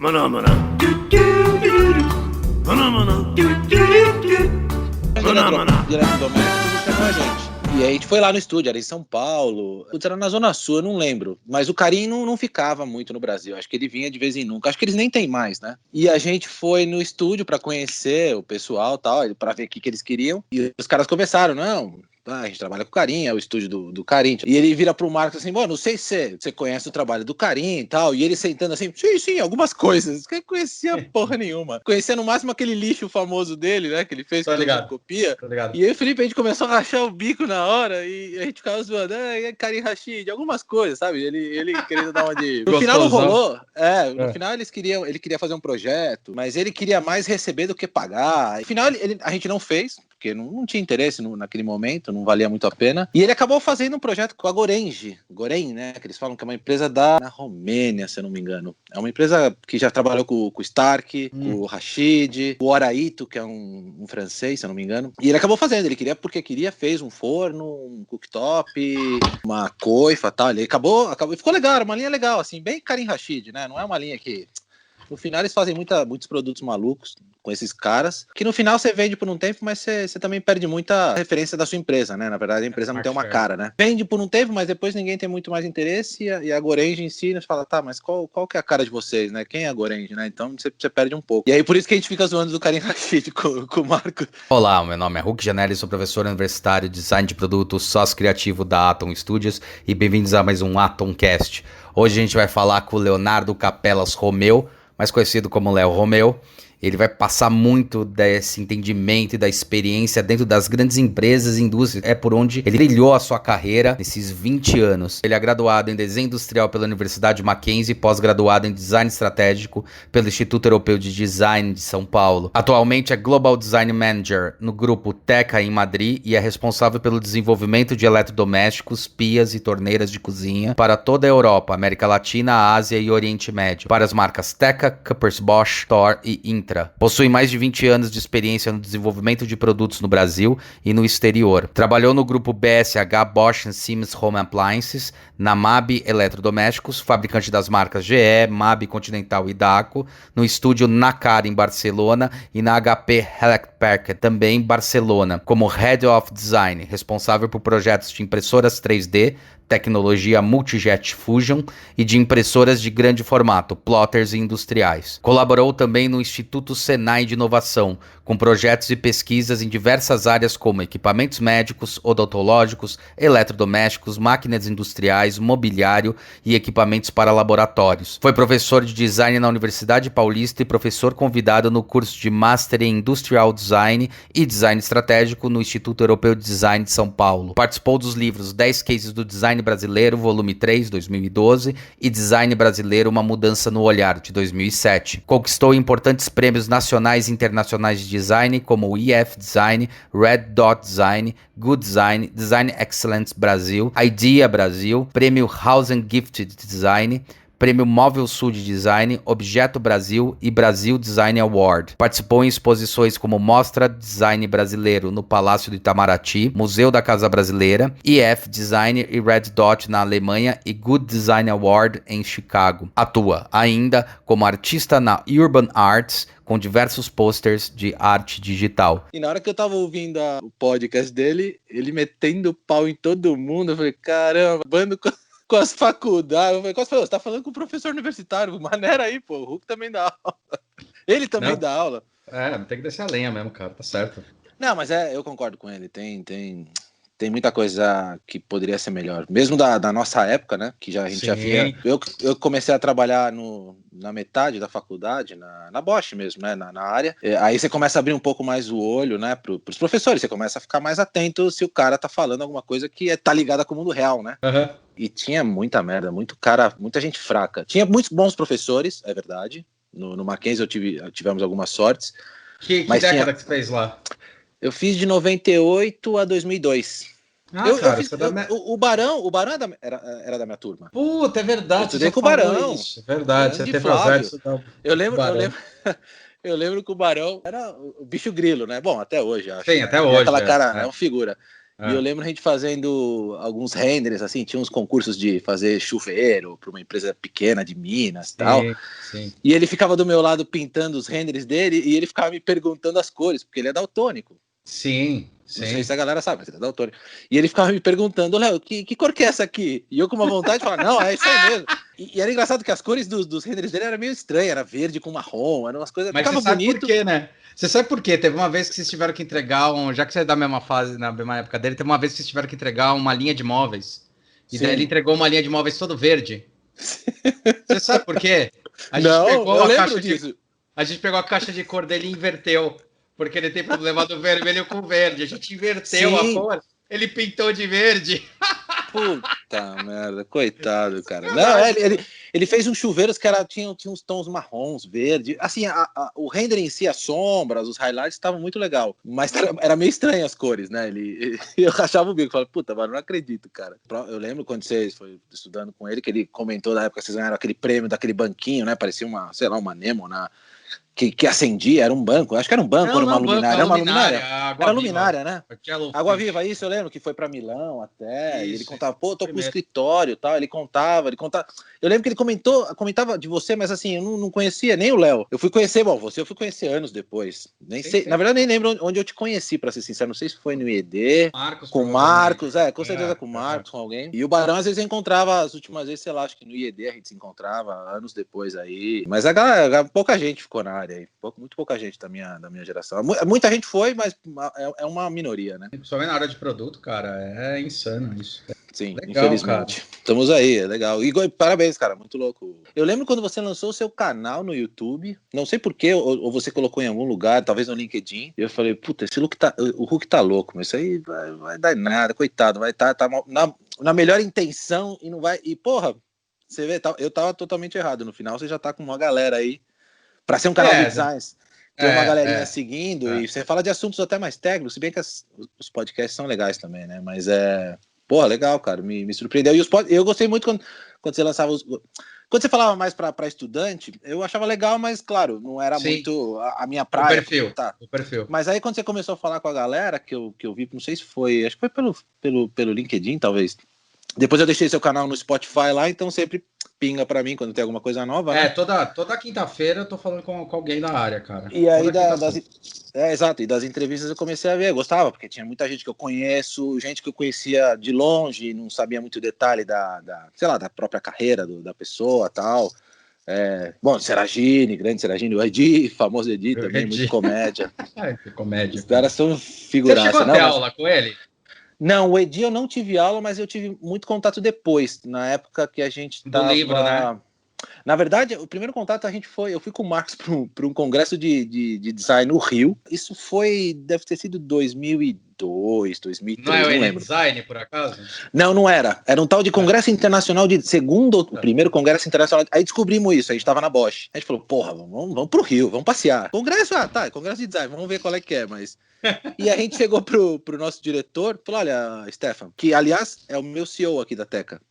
Maná, maná. Maná, maná. Maná, maná. Eletrodomésticos chamou a gente. E aí a gente foi lá no estúdio, era em São Paulo. Putz, era na Zona Sul, eu não lembro. Mas o Carim não ficava muito no Brasil. Acho que ele vinha de vez em nunca. Acho que eles nem têm mais, né? E a gente foi no estúdio pra conhecer o pessoal e tal, pra ver o que eles queriam. E os caras começaram, não... a gente trabalha com o Carim, é o estúdio do Carim. E ele vira pro Marcos assim, não sei se você conhece o trabalho do Carim e tal. E ele sentando assim, sim, algumas coisas. Que conhecia porra nenhuma. Conhecia no máximo aquele lixo famoso dele, né? Que ele fez com copia. E aí o Felipe, a gente começou a rachar o bico na hora e a gente ficava zoando, Carim Rashid, algumas coisas, sabe? Ele querendo dar uma de... No final não rolou. No final ele queria fazer um projeto, mas ele queria mais receber do que pagar. No final a gente não fez, porque não tinha interesse naquele momento, não valia muito a pena. E ele acabou fazendo um projeto com a Goren, né? Que eles falam que é uma empresa da Romênia, se eu não me engano. É uma empresa que já trabalhou com o Stark, com o Rashid, o Oraito, que é um francês, se eu não me engano. E ele acabou fazendo, ele queria porque queria, fez um forno, um cooktop, uma coifa e tal. Ele acabou, ficou legal, era uma linha legal, assim, bem Carim Rashid, né? Não é uma linha que... No final eles fazem muitos produtos malucos com esses caras, que no final você vende por um tempo, mas você também perde muita referência da sua empresa, né? Na verdade a empresa não tem uma cara, né? Vende por um tempo, mas depois ninguém tem muito mais interesse e a Gorange em si nos fala, tá, mas qual que é a cara de vocês, né? Quem é a Gorange, né? Então você perde um pouco. E aí por isso que a gente fica zoando do Carim Rashid com o Marco. Olá, meu nome é Hulk Janelli, sou professor universitário de design de produtos, sócio criativo da Atom Studios e bem-vindos a mais um Atomcast. Hoje a gente vai falar com o Leonardo Capelas Romeu, mais conhecido como Léo Romeu. Ele vai passar muito desse entendimento e da experiência dentro das grandes empresas e indústrias. É por onde ele trilhou a sua carreira nesses 20 anos. Ele é graduado em Desenho Industrial pela Universidade Mackenzie, pós-graduado em Design Estratégico pelo Instituto Europeu de Design de São Paulo. Atualmente é Global Design Manager no grupo Teca em Madrid e é responsável pelo desenvolvimento de eletrodomésticos, pias e torneiras de cozinha para toda a Europa, América Latina, Ásia e Oriente Médio, para as marcas Teca, Cuppers Bosch, Thor e Intra. Possui mais de 20 anos de experiência no desenvolvimento de produtos no Brasil e no exterior. Trabalhou no grupo BSH Bosch Siemens Home Appliances, na MAB Eletrodomésticos, fabricante das marcas GE, MAB Continental e Daco, no estúdio Nacar em Barcelona e na HP Hewlett-Packard, também em Barcelona, como Head of Design, responsável por projetos de impressoras 3D, tecnologia Multijet Fusion e de impressoras de grande formato, plotters e industriais. Colaborou também no Instituto Senai de Inovação, com projetos e pesquisas em diversas áreas como equipamentos médicos, odontológicos, eletrodomésticos, máquinas industriais, mobiliário e equipamentos para laboratórios. Foi professor de design na Universidade Paulista e professor convidado no curso de Master em Industrial Design e Design Estratégico no Instituto Europeu de Design de São Paulo. Participou dos livros 10 Cases do Design Brasileiro, volume 3, 2012, e Design Brasileiro, Uma Mudança no Olhar, de 2007. Conquistou importantes prêmios nacionais e internacionais de design, como o IF Design, Red Dot Design, Good Design, Design Excellence Brasil, IDEA Brasil, Prêmio House and Gifted Design, Prêmio Móvel Sul de Design, Objeto Brasil e Brasil Design Award. Participou em exposições como Mostra Design Brasileiro no Palácio do Itamaraty, Museu da Casa Brasileira, IF Design e Red Dot na Alemanha e Good Design Award em Chicago. Atua ainda como artista na Urban Arts, com diversos posters de arte digital. E na hora que eu tava ouvindo o podcast dele, ele metendo pau em todo mundo, eu falei, caramba, bando com as faculdades. Eu falei, você tá falando com o professor universitário, maneira aí, pô, o Hulk também dá aula. Ele também dá aula. Tem que descer a lenha mesmo, cara, tá certo. Não, mas eu concordo com ele, tem muita coisa que poderia ser melhor. Mesmo da nossa época, né? Que a gente já via. Eu comecei a trabalhar na metade da faculdade, na Bosch mesmo, né? Na área. Aí você começa a abrir um pouco mais o olho, né? Pros professores. Você começa a ficar mais atento se o cara tá falando alguma coisa que tá ligada com o mundo real, né? Uhum. E tinha muita merda, muita gente fraca. Tinha muitos bons professores, é verdade. No Mackenzie tivemos algumas sortes. Que década que você fez lá? Eu fiz de 98 a 2002. O Barão era da minha turma. Puta, é verdade. Eu estudei com o Barão. Isso, é verdade. Você teve azar de estudar. Eu lembro que o Barão era o bicho grilo, né? Bom, até hoje, acho. Sim, até hoje. Aquela cara, é uma figura. E eu lembro a gente fazendo alguns renders, assim, tinha uns concursos de fazer chuveiro para uma empresa pequena de Minas e tal. Sim. E ele ficava do meu lado pintando os renders dele e ele ficava me perguntando as cores, porque ele é daltônico. Sim. Não sei se a galera sabe, mas ele é daltônico. E ele ficava me perguntando, Léo, que cor que é essa aqui? E eu com uma vontade de falar, não, é isso aí mesmo. E era engraçado que as cores dos renders dele eram meio estranhas, era verde com marrom, eram umas coisas... Mas ficava você sabe bonito. por quê, né? Você sabe por quê? Teve uma vez que vocês tiveram que entregar, já que você é da mesma fase, na mesma época dele, teve uma vez que vocês tiveram que entregar uma linha de móveis. E daí ele entregou uma linha de móveis todo verde. Você sabe por quê? Eu lembro disso. A gente pegou a caixa de cor dele e inverteu. Porque ele tem problema do vermelho com verde. A gente inverteu a cor. Ele pintou de verde. Puta merda, coitado, cara. Não, ele fez uns chuveiros que tinha uns tons marrons, verde. Assim, o render em si, as sombras, os highlights estavam muito legal. Mas era meio estranho as cores, né? Eu rachava o bico, falava, puta, mano, não acredito, cara. Eu lembro quando você foi estudando com ele, que ele comentou na época que vocês ganharam aquele prêmio daquele banquinho, né? Parecia uma Nemo que acendia, era um banco, acho que era um banco, era uma luminária. Era uma luminária. Era luminária, né? Água Viva, isso eu lembro que foi pra Milão até. E ele contava, pô, tô com o escritório e tal. Ele contava. Eu lembro que ele comentava de você, mas assim, eu não conhecia nem o Léo. Eu fui conhecer anos depois. Nem sei, na verdade, nem lembro onde eu te conheci, pra ser sincero. Não sei se foi no IED, com o Marcos, com certeza com o Marcos, com alguém. E o Barão, às vezes, eu encontrava as últimas vezes, sei lá, acho que no IED a gente se encontrava anos depois aí. Mas a galera, pouca gente ficou na área aí. Muito pouca gente da minha geração. Muita gente foi, mas é uma minoria, né? Principalmente na área de produto, cara, é insano isso. Sim, legal, infelizmente. Cara. Estamos aí, é legal. Igor, parabéns, cara, muito louco. Eu lembro quando você lançou o seu canal no YouTube, não sei porquê, ou você colocou em algum lugar, talvez no LinkedIn, e eu falei, puta, o Hulk tá louco, mas isso aí vai dar nada, coitado, vai tá na melhor intenção e não vai... E, porra, você vê, eu tava totalmente errado, no final você já tá com uma galera aí, pra ser um canal de designs, tem uma galerinha seguindo, e você fala de assuntos até mais técnicos, se bem que os podcasts são legais também, né, mas Pô, legal, cara, me surpreendeu. E eu gostei muito quando você lançava quando você falava mais para estudante, eu achava legal, mas claro, não era muito a minha praia. O perfil. Mas aí quando você começou a falar com a galera, que eu vi, não sei se foi, acho que foi pelo LinkedIn, talvez. Depois eu deixei seu canal no Spotify lá, então sempre pinga pra mim quando tem alguma coisa nova, né? Toda quinta-feira eu tô falando com alguém da área, cara. E aí exato, e das entrevistas eu comecei a ver, eu gostava, porque tinha muita gente que eu conheço, gente que eu conhecia de longe, não sabia muito detalhe da própria carreira da pessoa e tal. Bom, Seragini, grande Seragini, o Edi, famoso Edi também, muito comédia. Que comédia. Os caras são figuraças. Você chegou a ter aula com ele? Não, o Edi eu não tive aula, mas eu tive muito contato depois, na época que a gente tava... Do livro, né? Na verdade, o primeiro contato eu fui com o Marcos para um congresso de design no Rio. Isso deve ter sido 2002, 2003, não lembro. Não é design, por acaso? Não era. Era um tal de Congresso Internacional o primeiro Congresso Internacional. Aí descobrimos isso, a gente tava na Bosch. A gente falou, porra, vamos pro Rio, vamos passear. Congresso, Congresso de design, vamos ver qual é que é, mas... E a gente chegou pro nosso diretor, falou, olha, Stefan, que aliás é o meu CEO aqui da Teca.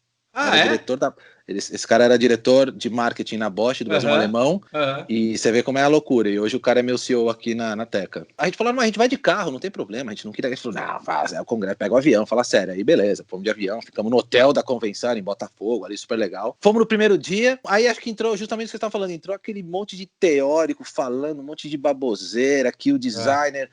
Diretor esse cara era diretor de marketing na Bosch, do Brasil Alemão, e você vê como é a loucura, e hoje o cara é meu CEO aqui na Teca. A gente falou, não, a gente vai de carro, não tem problema, a gente não queria, a gente falou, não, faz, o congresso, pega o avião, fala sério, aí beleza, fomos de avião, ficamos no hotel da convenção em Botafogo, ali super legal. Fomos no primeiro dia, aí acho que entrou, justamente o que você estava falando, entrou aquele monte de teórico falando, um monte de baboseira, que o designer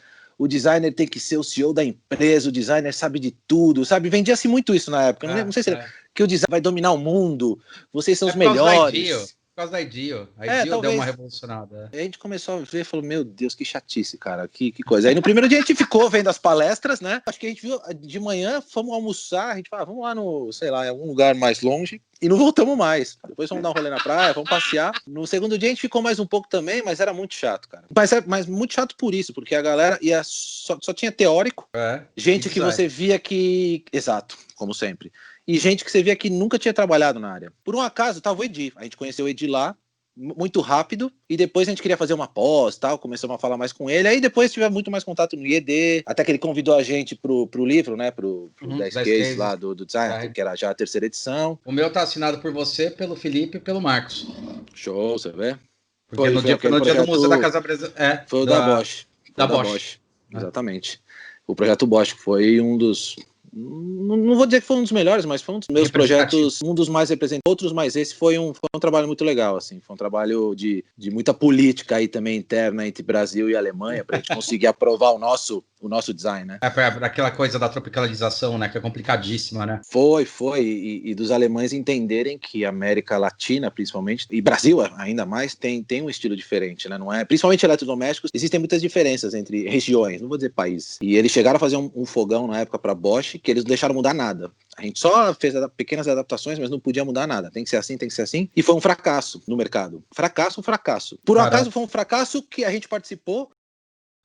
tem que ser o CEO da empresa, o designer sabe de tudo, sabe? Vendia-se muito isso na época, não sei se que o design vai dominar o mundo, vocês são os melhores. Por causa da IDEO. A IDEO deu uma revolucionada. Aí a gente começou a ver e falou, meu Deus, que chatice, cara, que coisa. Aí no primeiro dia a gente ficou vendo as palestras, né? Acho que a gente viu de manhã, fomos almoçar, a gente falou, vamos lá em algum lugar mais longe, e não voltamos mais. Depois vamos dar um rolê na praia, vamos passear. No segundo dia a gente ficou mais um pouco também, mas era muito chato, cara. Mas muito chato por isso, porque a galera só tinha teórico, gente que você via que... Exato, como sempre. E gente que você via que nunca tinha trabalhado na área. Por um acaso, tava o Edi. A gente conheceu o Edi lá, muito rápido, e depois a gente queria fazer uma pós, tal, começamos a falar mais com ele, aí depois tivemos muito mais contato no IED, até que ele convidou a gente pro livro, né, pro 10 Cases lá do design, que era já a terceira edição. O meu tá assinado por você, pelo Felipe e pelo Marcos. Show, você vê? Porque no dia do Museu da Casa Brasileira... Foi o da Bosch. Da Bosch. Exatamente. O projeto Bosch foi um dos... Não vou dizer que foi um dos melhores, mas foi um dos meus projetos, um dos mais representativos. Outros, mas esse foi um trabalho muito legal, assim. Foi um trabalho de muita política aí também interna entre Brasil e Alemanha, para a gente conseguir aprovar o nosso design, né? Aquela coisa da tropicalização, né? Que é complicadíssima, né? Foi. E dos alemães entenderem que a América Latina, principalmente, e Brasil ainda mais, tem um estilo diferente, né? Não é? Principalmente eletrodomésticos, existem muitas diferenças entre regiões, não vou dizer países. E eles chegaram a fazer um fogão na época para Bosch, que eles não deixaram mudar nada. A gente só fez pequenas adaptações, mas não podia mudar nada. Tem que ser assim, tem que ser assim. E foi um fracasso no mercado. Fracasso. Por um acaso foi um fracasso que a gente participou.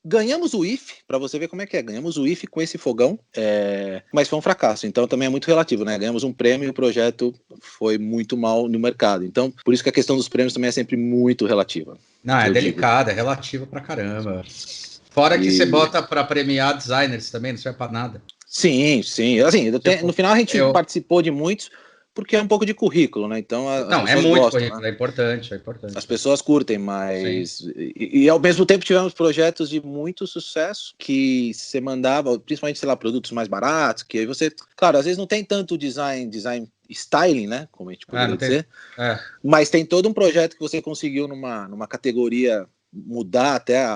Ganhamos o IFE, para você ver como é que é. Ganhamos o IFE com esse fogão, mas foi um fracasso. Então também é muito relativo, né? Ganhamos um prêmio e o projeto foi muito mal no mercado. Então, por isso que a questão dos prêmios também é sempre muito relativa. Não, é delicada, é relativa pra caramba. Fora que você bota para premiar designers também, não serve pra nada. Sim. Assim, no final a gente participou de muitos, porque é um pouco de currículo, né? Então, é muito currículo, né? É importante. As pessoas curtem, mas... E ao mesmo tempo tivemos projetos de muito sucesso que você mandava, principalmente, sei lá, produtos mais baratos, que aí você... Claro, às vezes não tem tanto design styling, né? Como a gente poderia dizer. Mas tem todo um projeto que você conseguiu numa categoria... mudar até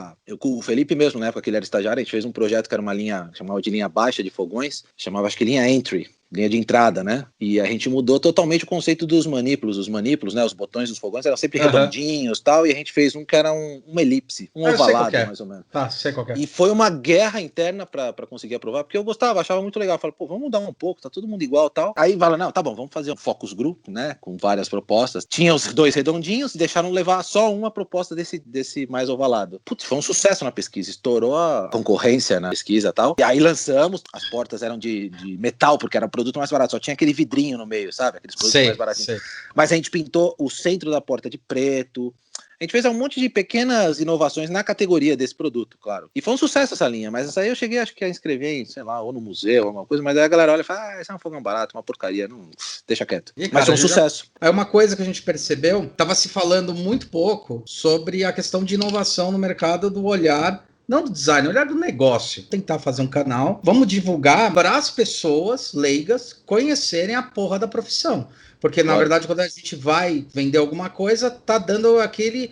o Felipe mesmo, na época que ele era estagiário, a gente fez um projeto que era uma linha, chamava de linha baixa de fogões, chamava acho que linha entry, linha de entrada, né? E a gente mudou totalmente o conceito dos manípulos. Os manípulos, né? Os botões dos fogões eram sempre redondinhos e tal, e a gente fez um que era uma elipse, um ovalado, mais ou menos. Tá, sei qual que é. E foi uma guerra interna pra conseguir aprovar, porque eu gostava, achava muito legal. Falei, vamos mudar um pouco, tá todo mundo igual e tal. Aí fala, não, tá bom, vamos fazer um focus group, né? Com várias propostas. Tinha os dois redondinhos e deixaram levar só uma proposta desse mais ovalado. Putz, foi um sucesso na pesquisa, estourou a concorrência na pesquisa e tal. E aí lançamos, as portas eram de metal, porque era produto mais barato, só tinha aquele vidrinho no meio, sabe? Aqueles produtos mais baratinhos. Mas a gente pintou o centro da porta de preto. A gente fez um monte de pequenas inovações na categoria desse produto, claro. E foi um sucesso essa linha, mas essa aí eu cheguei, acho que a inscrever em, sei lá, ou no museu, ou alguma coisa, mas aí a galera olha e fala, esse é um fogão barato, uma porcaria, não, deixa quieto. E, cara, mas foi um sucesso. É uma coisa que a gente percebeu, tava se falando muito pouco sobre a questão de inovação no mercado do olhar, não do design, olhar do negócio. Tentar fazer um canal, vamos divulgar para as pessoas leigas conhecerem a porra da profissão. Porque, na verdade, quando a gente vai vender alguma coisa, tá dando aquele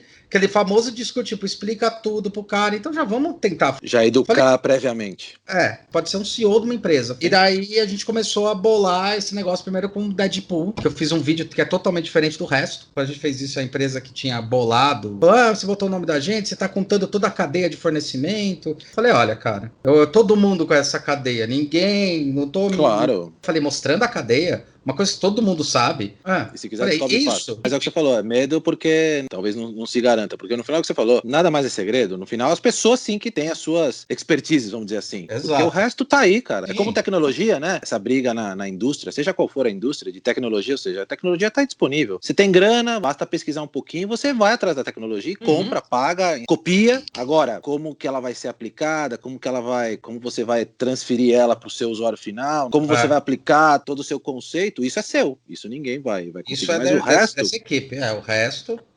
famoso discurso, tipo, explica tudo pro cara. Então já vamos tentar. Já educar previamente. Pode ser um CEO de uma empresa. E daí a gente começou a bolar esse negócio primeiro com o Deadpool, que eu fiz um vídeo que é totalmente diferente do resto. Quando a gente fez isso, a empresa que tinha bolado, você botou o nome da gente, você tá contando toda a cadeia de fornecimento. Falei, olha, cara, todo mundo com essa cadeia, ninguém, não tô... Claro. Falei, mostrando a cadeia, uma coisa que todo mundo sabe. E se quiser, descobre fácil. Mas é o que você falou, é medo porque talvez não se garanta. Porque no final, o que você falou, nada mais é segredo. No final, as pessoas sim que têm as suas expertises, vamos dizer assim. Exato. Porque o resto tá aí, cara. Sim. É como tecnologia, né? Essa briga na indústria, seja qual for a indústria de tecnologia, ou seja, a tecnologia tá disponível. Você tem grana, basta pesquisar um pouquinho, você vai atrás da tecnologia e compra, paga, copia. Agora, como que ela vai ser aplicada, como você vai transferir ela pro seu usuário final, como você vai aplicar todo o seu conceito, isso é seu. Isso ninguém vai conseguir. Isso é dessa equipe.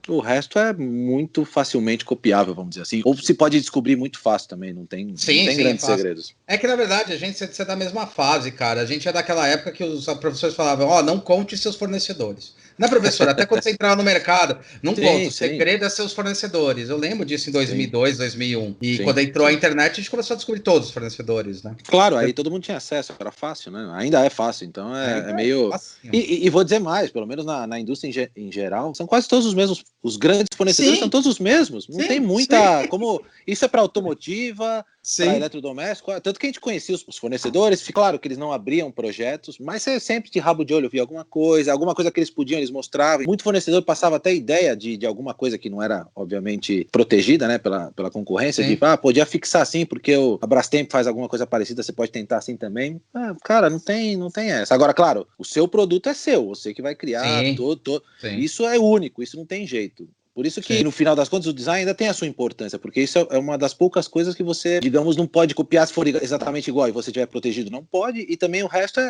O resto é muito facilmente copiável, vamos dizer assim. Ou se pode descobrir muito fácil também, não tem grandes segredos. É que, na verdade, a gente é da mesma fase, cara. A gente é daquela época que os professores falavam, não conte seus fornecedores. Não é, professor? Até quando você entrava no mercado, não conta. O segredo é seus fornecedores. Eu lembro disso em 2002, 2001. E quando entrou a internet, a gente começou a descobrir todos os fornecedores, né? Claro, aí todo mundo tinha acesso, era fácil, né? Ainda é fácil, então é meio... E vou dizer mais, pelo menos na indústria em geral, são quase todos os mesmos. Os grandes fornecedores são todos os mesmos. Não tem muita... Como isso é para automotiva, para eletrodoméstico, tanto que a gente conhecia os fornecedores, claro que eles não abriam projetos, mas você sempre de rabo de olho via alguma coisa que eles podiam, eles mostravam. Muito fornecedor passava até ideia de alguma coisa que não era, obviamente, protegida, né, pela concorrência, podia fixar assim, porque a Brastemp faz alguma coisa parecida, você pode tentar assim também. Cara, não tem essa. Agora, claro, o seu produto é seu, você que vai criar todo. Isso é único, isso não tem jeito. Por isso que, no final das contas, o design ainda tem a sua importância, porque isso é uma das poucas coisas que você, digamos, não pode copiar se for exatamente igual e você estiver protegido. Não pode, e também o resto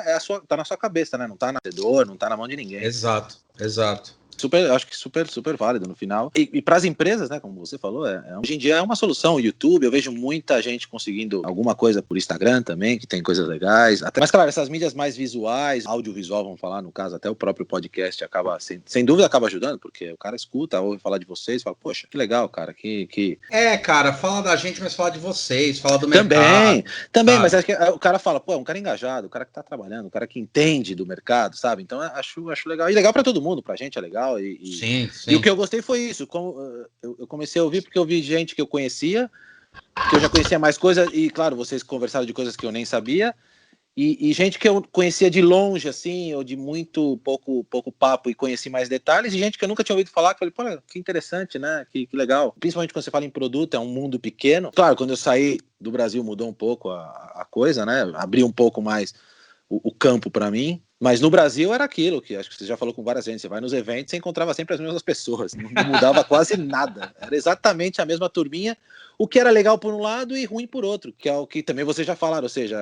tá na sua cabeça, né? Não tá na dor, não tá na mão de ninguém. Exato. Acho que super válido no final. E para as empresas, né, como você falou, hoje em dia é uma solução. O YouTube, eu vejo muita gente conseguindo alguma coisa por Instagram também, que tem coisas legais. Mas, claro, essas mídias mais visuais, audiovisual, vamos falar, no caso, até o próprio podcast acaba, sem dúvida, acaba ajudando, porque o cara escuta, ouve falar de vocês, fala, poxa, que legal, cara, que... Cara, fala da gente, mas fala de vocês, fala do mercado. Também, mas acho que o cara fala, pô, é um cara engajado, o cara que tá trabalhando, o cara que entende do mercado, sabe? Então, acho legal. E legal pra todo mundo, pra gente é legal. Sim. E o que eu gostei foi isso. Eu comecei a ouvir porque eu vi gente que eu conhecia, que eu já conhecia mais coisas, e claro, vocês conversaram de coisas que eu nem sabia, e gente que eu conhecia de longe, assim, ou de muito pouco papo e conheci mais detalhes, e gente que eu nunca tinha ouvido falar, que eu falei, pô, que interessante, né? Que legal. Principalmente quando você fala em produto, é um mundo pequeno. Claro, quando eu saí do Brasil mudou um pouco a coisa, né? Abriu um pouco mais o campo para mim. Mas no Brasil era aquilo que acho que você já falou com várias vezes. Você vai nos eventos, você encontrava sempre as mesmas pessoas, não mudava quase nada. Era exatamente a mesma turminha, o que era legal por um lado e ruim por outro, que é o que também vocês já falaram. Ou seja,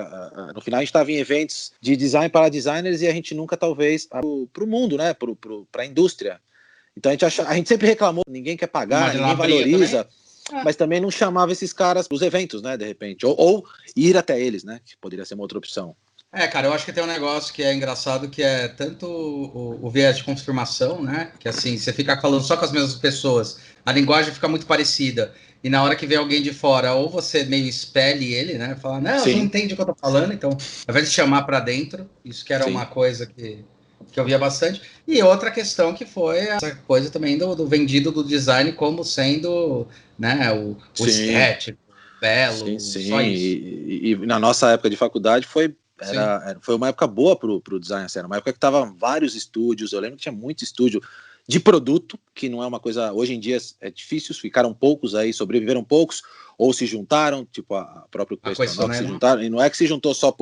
no final a gente estava em eventos de design para designers e a gente nunca, talvez, para o mundo, né? Para a indústria. Então a gente sempre reclamou, ninguém quer pagar, ninguém valoriza. Também. Mas também não chamava esses caras para os eventos, né? De repente. Ou ir até eles, né? Que poderia ser uma outra opção. Cara, eu acho que tem um negócio que é engraçado, que é tanto o viés de confirmação, né? Que assim, você fica falando só com as mesmas pessoas, a linguagem fica muito parecida. E na hora que vem alguém de fora, ou você meio espelhe ele, né? Fala, não, você não entende o que eu tô falando, então, ao invés de chamar para dentro, isso que era uma coisa que eu via bastante. E outra questão que foi essa coisa também do vendido do design como sendo, né, o estético, belo, só isso. E na nossa época de faculdade foi uma época boa pro design, assim, era uma época que tava vários estúdios. Eu lembro que tinha muito estúdio de produto, que não é uma coisa, hoje em dia é difícil, ficaram poucos aí, sobreviveram poucos, ou se juntaram, tipo a própria questão, se juntaram, e não é que se juntou só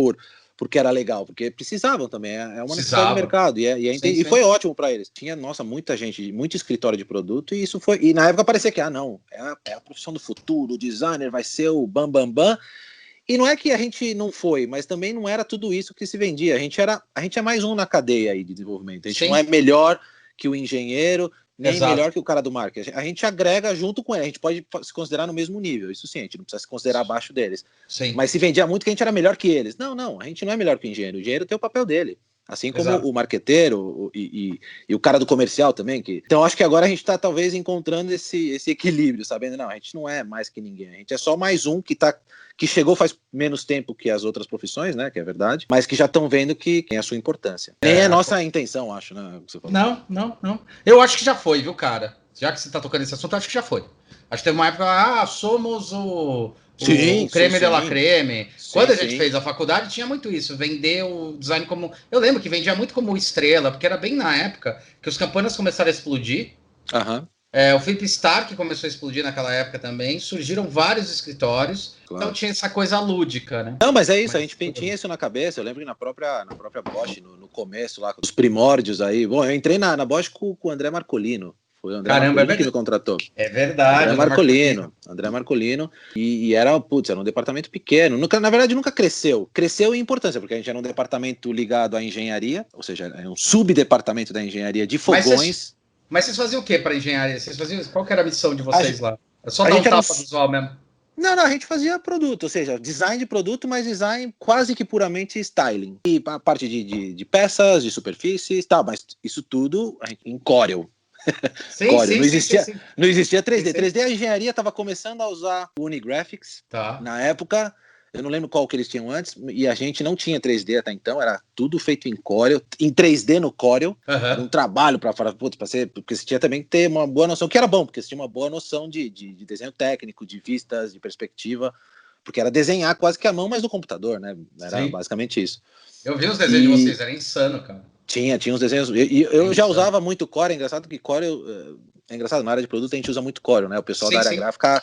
porque era legal, porque precisavam também, é uma necessidade do mercado, e foi ótimo para eles. Tinha, muita gente, muito escritório de produto, e isso foi, e na época parecia que, não, é a profissão do futuro, o designer vai ser o bam. E não é que a gente não foi, mas também não era tudo isso que se vendia. A gente é mais um na cadeia aí de desenvolvimento. A gente não é melhor que o engenheiro, nem melhor que o cara do marketing. A gente agrega junto com ele. A gente pode se considerar no mesmo nível. Isso sim, a gente não precisa se considerar abaixo deles. Sim. Mas se vendia muito que a gente era melhor que eles. Não, a gente não é melhor que o engenheiro. O engenheiro tem o papel dele. Assim como o marqueteiro e o cara do comercial também. Então, acho que agora a gente está talvez encontrando esse equilíbrio, sabendo? Não, a gente não é mais que ninguém. A gente é só mais um que chegou faz menos tempo que as outras profissões, né? Que é verdade. Mas que já estão vendo que tem a sua importância. Nem é nossa intenção, acho, né? Que você falou. Não. Eu acho que já foi, viu, cara? Já que você está tocando esse assunto, acho que já foi. Acho que teve uma época, somos o creme de la creme. Quando a gente fez a faculdade, tinha muito isso. Vender o design como... Eu lembro que vendia muito como estrela, porque era bem na época que os campanhas começaram a explodir. O Philip Stark começou a explodir naquela época também. Surgiram vários escritórios. Claro. Então tinha essa coisa lúdica, né? Não, mas é isso. A gente tinha isso na cabeça. Eu lembro que na própria Bosch, no começo, lá, os primórdios aí. Bom, eu entrei na Bosch com o André Marcolino. Foi o André Marcolino que me contratou. É verdade. André Marcolino. E era um departamento pequeno. Na verdade, nunca cresceu. Cresceu em importância, porque a gente era um departamento ligado à engenharia, ou seja, é um subdepartamento da engenharia de fogões. Mas vocês faziam o que para engenharia? Qual que era a missão de vocês lá? É só dar um tapa visual mesmo? Não, a gente fazia produto, ou seja, design de produto, mas design quase que puramente styling. E a parte de peças, de superfícies, tal, mas isso tudo em Corel. Corel. Não existia 3D. 3D a engenharia estava começando a usar o Unigraphics. Na época, eu não lembro qual que eles tinham antes, e a gente não tinha 3D até então, era tudo feito em Corel, em 3D no Corel. Era um trabalho para ser, porque você tinha também que ter uma boa noção, que era bom, porque você tinha uma boa noção de desenho técnico, de vistas, de perspectiva, porque era desenhar quase que à mão, mas no computador, né? Era basicamente isso. Eu vi os desenhos de vocês, era insano, cara. Tinha uns desenhos. E eu já usava muito Corel. É engraçado que Corel. É engraçado, na área de produto a gente usa muito Corel, né? O pessoal da área gráfica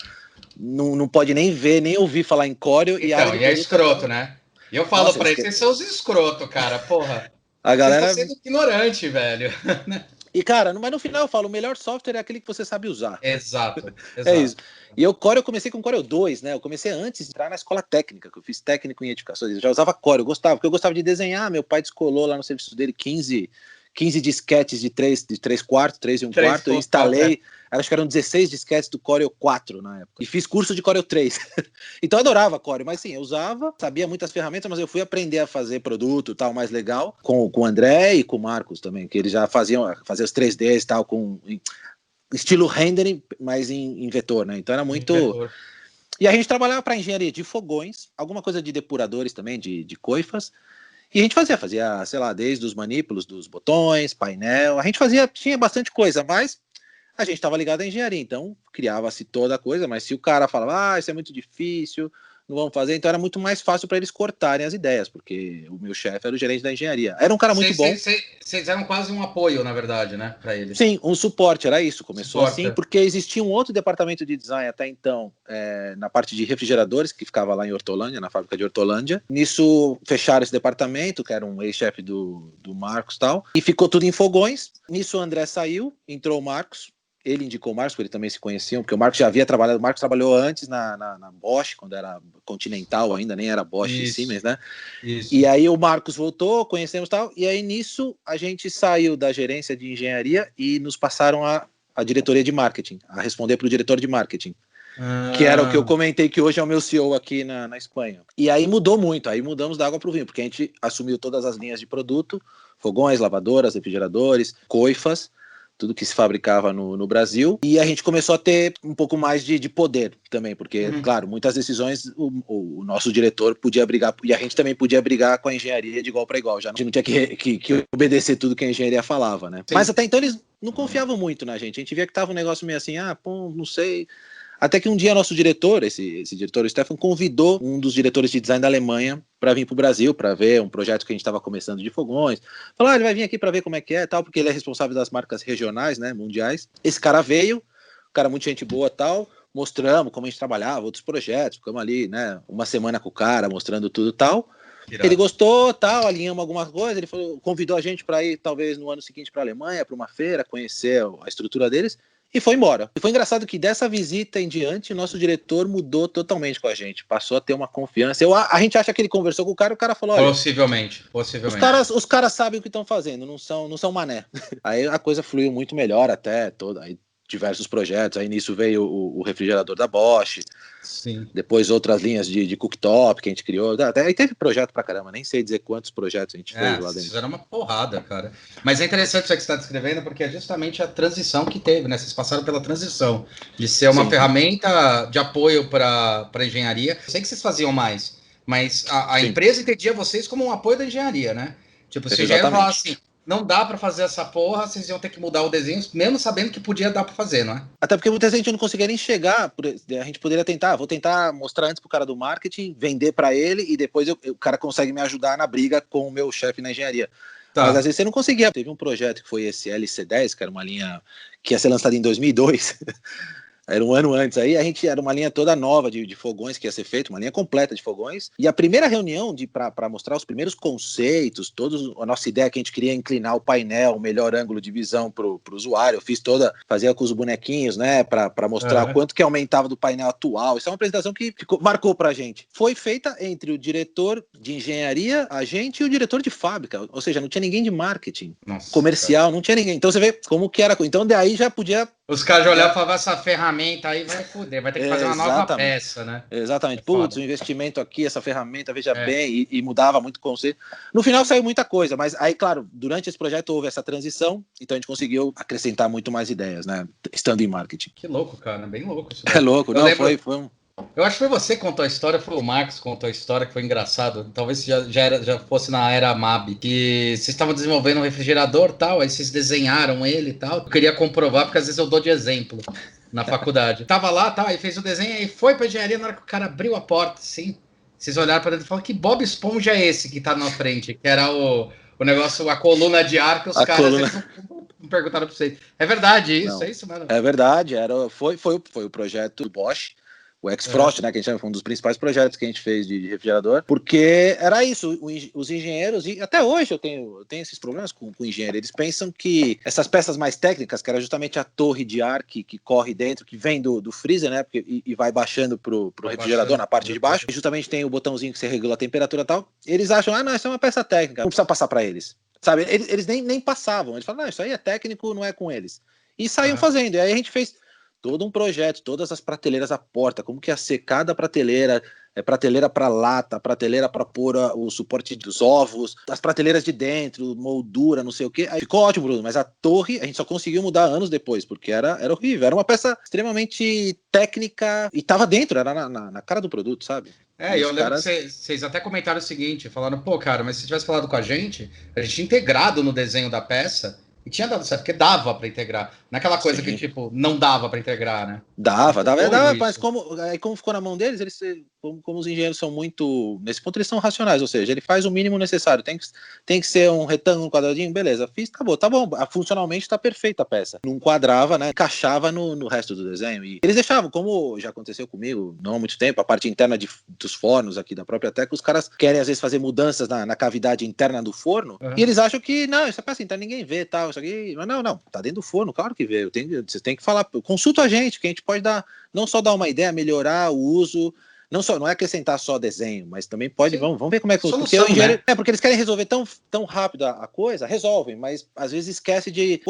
não pode nem ver, nem ouvir falar em Corel. Então, e é escroto, né? E eu falo pra eles, vocês são os escrotos, cara, porra. A galera... Você tá sendo ignorante, velho. E, cara, mas no final eu falo, o melhor software é aquele que você sabe usar. Exato. É isso. E eu comecei com Corel 2, né? Eu comecei antes de entrar na escola técnica, que eu fiz técnico em edificações. Eu já usava Corel, porque eu gostava de desenhar. Meu pai descolou lá no serviço dele 15 15 disquetes de 3 quartos, 3 e 1 quarto. Eu instalei, acho que eram 16 disquetes do Corel 4 na época. E fiz curso de Corel 3. Então eu adorava Corel, mas sim, eu usava, sabia muitas ferramentas, mas eu fui aprender a fazer produto tal, mais legal, com o André e com o Marcos também, que eles já faziam os 3Ds e tal, com estilo rendering, mas em vetor, né? Então era muito... E a gente trabalhava para engenharia de fogões, alguma coisa de depuradores também, de coifas. E a gente fazia, sei lá, desde os manípulos dos botões, painel. A gente tinha bastante coisa, mas a gente estava ligado à engenharia, então criava-se toda a coisa. Mas se o cara falava, isso é muito difícil, não vamos fazer, então era muito mais fácil para eles cortarem as ideias, porque o meu chefe era o gerente da engenharia. Era um cara muito bom. Vocês eram quase um apoio, na verdade, né, para eles. Sim, um suporte, era isso. Começou assim, porque existia um outro departamento de design até então, na parte de refrigeradores, que ficava lá em Hortolândia, na fábrica de Hortolândia. Nisso, fecharam esse departamento, que era um ex-chefe do Marcos e tal, e ficou tudo em fogões. Nisso o André saiu, entrou o Marcos. Ele indicou o Marcos, porque eles também se conheciam, porque o Marcos já havia trabalhado, o Marcos trabalhou antes na Bosch, quando era Continental ainda, nem era Bosch e Siemens, né? Isso. E aí o Marcos voltou, conhecemos e tal, e aí nisso a gente saiu da gerência de engenharia e nos passaram a diretoria de marketing, a responder para o diretor de marketing, que era o que eu comentei, que hoje é o meu CEO aqui na Espanha. E aí mudou muito, aí mudamos da água para o vinho, porque a gente assumiu todas as linhas de produto, fogões, lavadoras, refrigeradores, coifas, tudo que se fabricava no Brasil, e a gente começou a ter um pouco mais de poder também, porque, claro, muitas decisões o nosso diretor podia brigar, e a gente também podia brigar com a engenharia de igual para igual, já a gente não tinha que obedecer tudo que a engenharia falava, né? Sim. Mas até então eles não confiavam muito na gente, a gente via que tava um negócio meio assim, não sei... Até que um dia nosso diretor, esse diretor, o Stefan, convidou um dos diretores de design da Alemanha para vir para o Brasil, para ver um projeto que a gente estava começando de fogões. Falou, ele vai vir aqui para ver como é que é, tal, porque ele é responsável das marcas regionais, né, mundiais. Esse cara veio, um cara muito gente boa, tal, mostramos como a gente trabalhava, outros projetos, ficamos ali, né, uma semana com o cara, mostrando tudo tal. Irado. Ele gostou, tal, alinhamos alguma coisa, ele convidou a gente para ir, talvez, no ano seguinte para a Alemanha, para uma feira, conhecer a estrutura deles. E foi embora. E foi engraçado que dessa visita em diante, nosso diretor mudou totalmente com a gente. Passou a ter uma confiança. A gente acha que ele conversou com o cara falou, olha... Possivelmente. Os caras sabem o que estão fazendo, não são mané. Aí a coisa fluiu muito melhor até, aí diversos projetos. Aí nisso veio o refrigerador da Bosch. Sim. Depois outras linhas de cooktop que a gente criou. Até aí teve projeto pra caramba, nem sei dizer quantos projetos a gente fez lá dentro. Fizeram uma porrada, cara. Mas é interessante isso que você está descrevendo, porque é justamente a transição que teve, né? Vocês passaram pela transição de ser uma ferramenta de apoio para engenharia. Eu sei que vocês faziam mais, mas a empresa entendia vocês como um apoio da engenharia, né? Tipo, se o engenheiro falasse assim, não dá para fazer essa porra, vocês iam ter que mudar o desenho, mesmo sabendo que podia dar para fazer, não é? Até porque muitas vezes a gente não conseguia nem chegar, a gente poderia vou tentar mostrar antes pro cara do marketing, vender para ele, e depois o cara consegue me ajudar na briga com o meu chefe na engenharia. Tá. Mas às vezes você não conseguia. Teve um projeto que foi esse LC10, que era uma linha que ia ser lançada em 2002, era um ano antes aí, era uma linha toda nova de fogões que ia ser feita, uma linha completa de fogões, e a primeira reunião para mostrar os primeiros conceitos, a nossa ideia que a gente queria inclinar o painel, o melhor ângulo de visão pro usuário, fazia com os bonequinhos, né, para mostrar quanto que aumentava do painel atual. Isso é uma apresentação que marcou pra gente. Foi feita entre o diretor de engenharia, a gente e o diretor de fábrica, ou seja, não tinha ninguém de marketing, comercial, não tinha ninguém. Então você vê como que era, então daí já podia... Os caras já olhavam e falavam, essa ferramenta aí vai foder, vai ter que fazer uma nova peça, né? Exatamente. Putz, o investimento aqui, essa ferramenta, veja bem, e mudava muito o conceito. No final saiu muita coisa, mas aí, claro, durante esse projeto houve essa transição, então a gente conseguiu acrescentar muito mais ideias, né? Estando em marketing. Que louco, cara, bem louco isso. É louco, foi um... Eu acho que foi você que contou a história, foi o Marcos que contou a história, que foi engraçado. Talvez já fosse na era MAB, que vocês estavam desenvolvendo um refrigerador e tal, aí vocês desenharam ele e tal. Eu queria comprovar, porque às vezes eu dou de exemplo na faculdade. Tava lá, tal, aí fez o desenho, aí foi pra engenharia, na hora que o cara abriu a porta, assim, vocês olharam pra dentro e falaram, que Bob Esponja é esse que tá na frente? Que era o negócio, a coluna de ar que os caras... Não perguntaram pra vocês. É verdade isso? Não. É isso, mano? É verdade, foi o projeto do Bosch, o X-Frost, né, que a gente chama, foi um dos principais projetos que a gente fez de refrigerador, porque era isso, os engenheiros, e até hoje eu tenho esses problemas com o engenheiro, eles pensam que essas peças mais técnicas, que era justamente a torre de ar que corre dentro, que vem do freezer, né, e vai baixando pro refrigerador na parte de baixo, e justamente tem o botãozinho que você regula a temperatura e tal, eles acham, não, isso é uma peça técnica, não precisa passar para eles. sabe? Eles nem passavam, eles falavam, não, isso aí é técnico, não é com eles. E saíam fazendo, e aí a gente fez todo um projeto, todas as prateleiras à porta, como que ia ser cada prateleira, prateleira para lata, prateleira para pôr o suporte dos ovos, as prateleiras de dentro, moldura, não sei o quê. Aí ficou ótimo, Bruno, mas a torre a gente só conseguiu mudar anos depois, porque era horrível, era uma peça extremamente técnica e tava dentro, era na cara do produto, sabe? E eu lembro que vocês até comentaram o seguinte, falaram, pô, cara, mas se tivesse falado com a gente tinha integrado no desenho da peça e tinha dado certo, porque dava para integrar. Naquela coisa que, tipo, não dava para integrar, né? Dava, mas como ficou na mão deles, eles, como os engenheiros são muito, nesse ponto eles são racionais, ou seja, ele faz o mínimo necessário, tem que ser um retângulo, um quadradinho, beleza, fiz, tá bom, funcionalmente tá perfeita a peça, não quadrava, né, encaixava no resto do desenho, e eles deixavam, como já aconteceu comigo, não há muito tempo, a parte interna dos fornos aqui da própria Teca, os caras querem às vezes fazer mudanças na cavidade interna do forno, e eles acham que, não, essa peça interna ninguém vê, tal, isso aqui, mas não, tá dentro do forno, claro que vê, você tem que falar, consulta a gente, que a gente pode dar, não só dar uma ideia, melhorar o uso, não é acrescentar só desenho, mas também pode, vamos ver como é que solução, porque, porque eles querem resolver tão rápido a coisa, resolvem, mas às vezes esquece de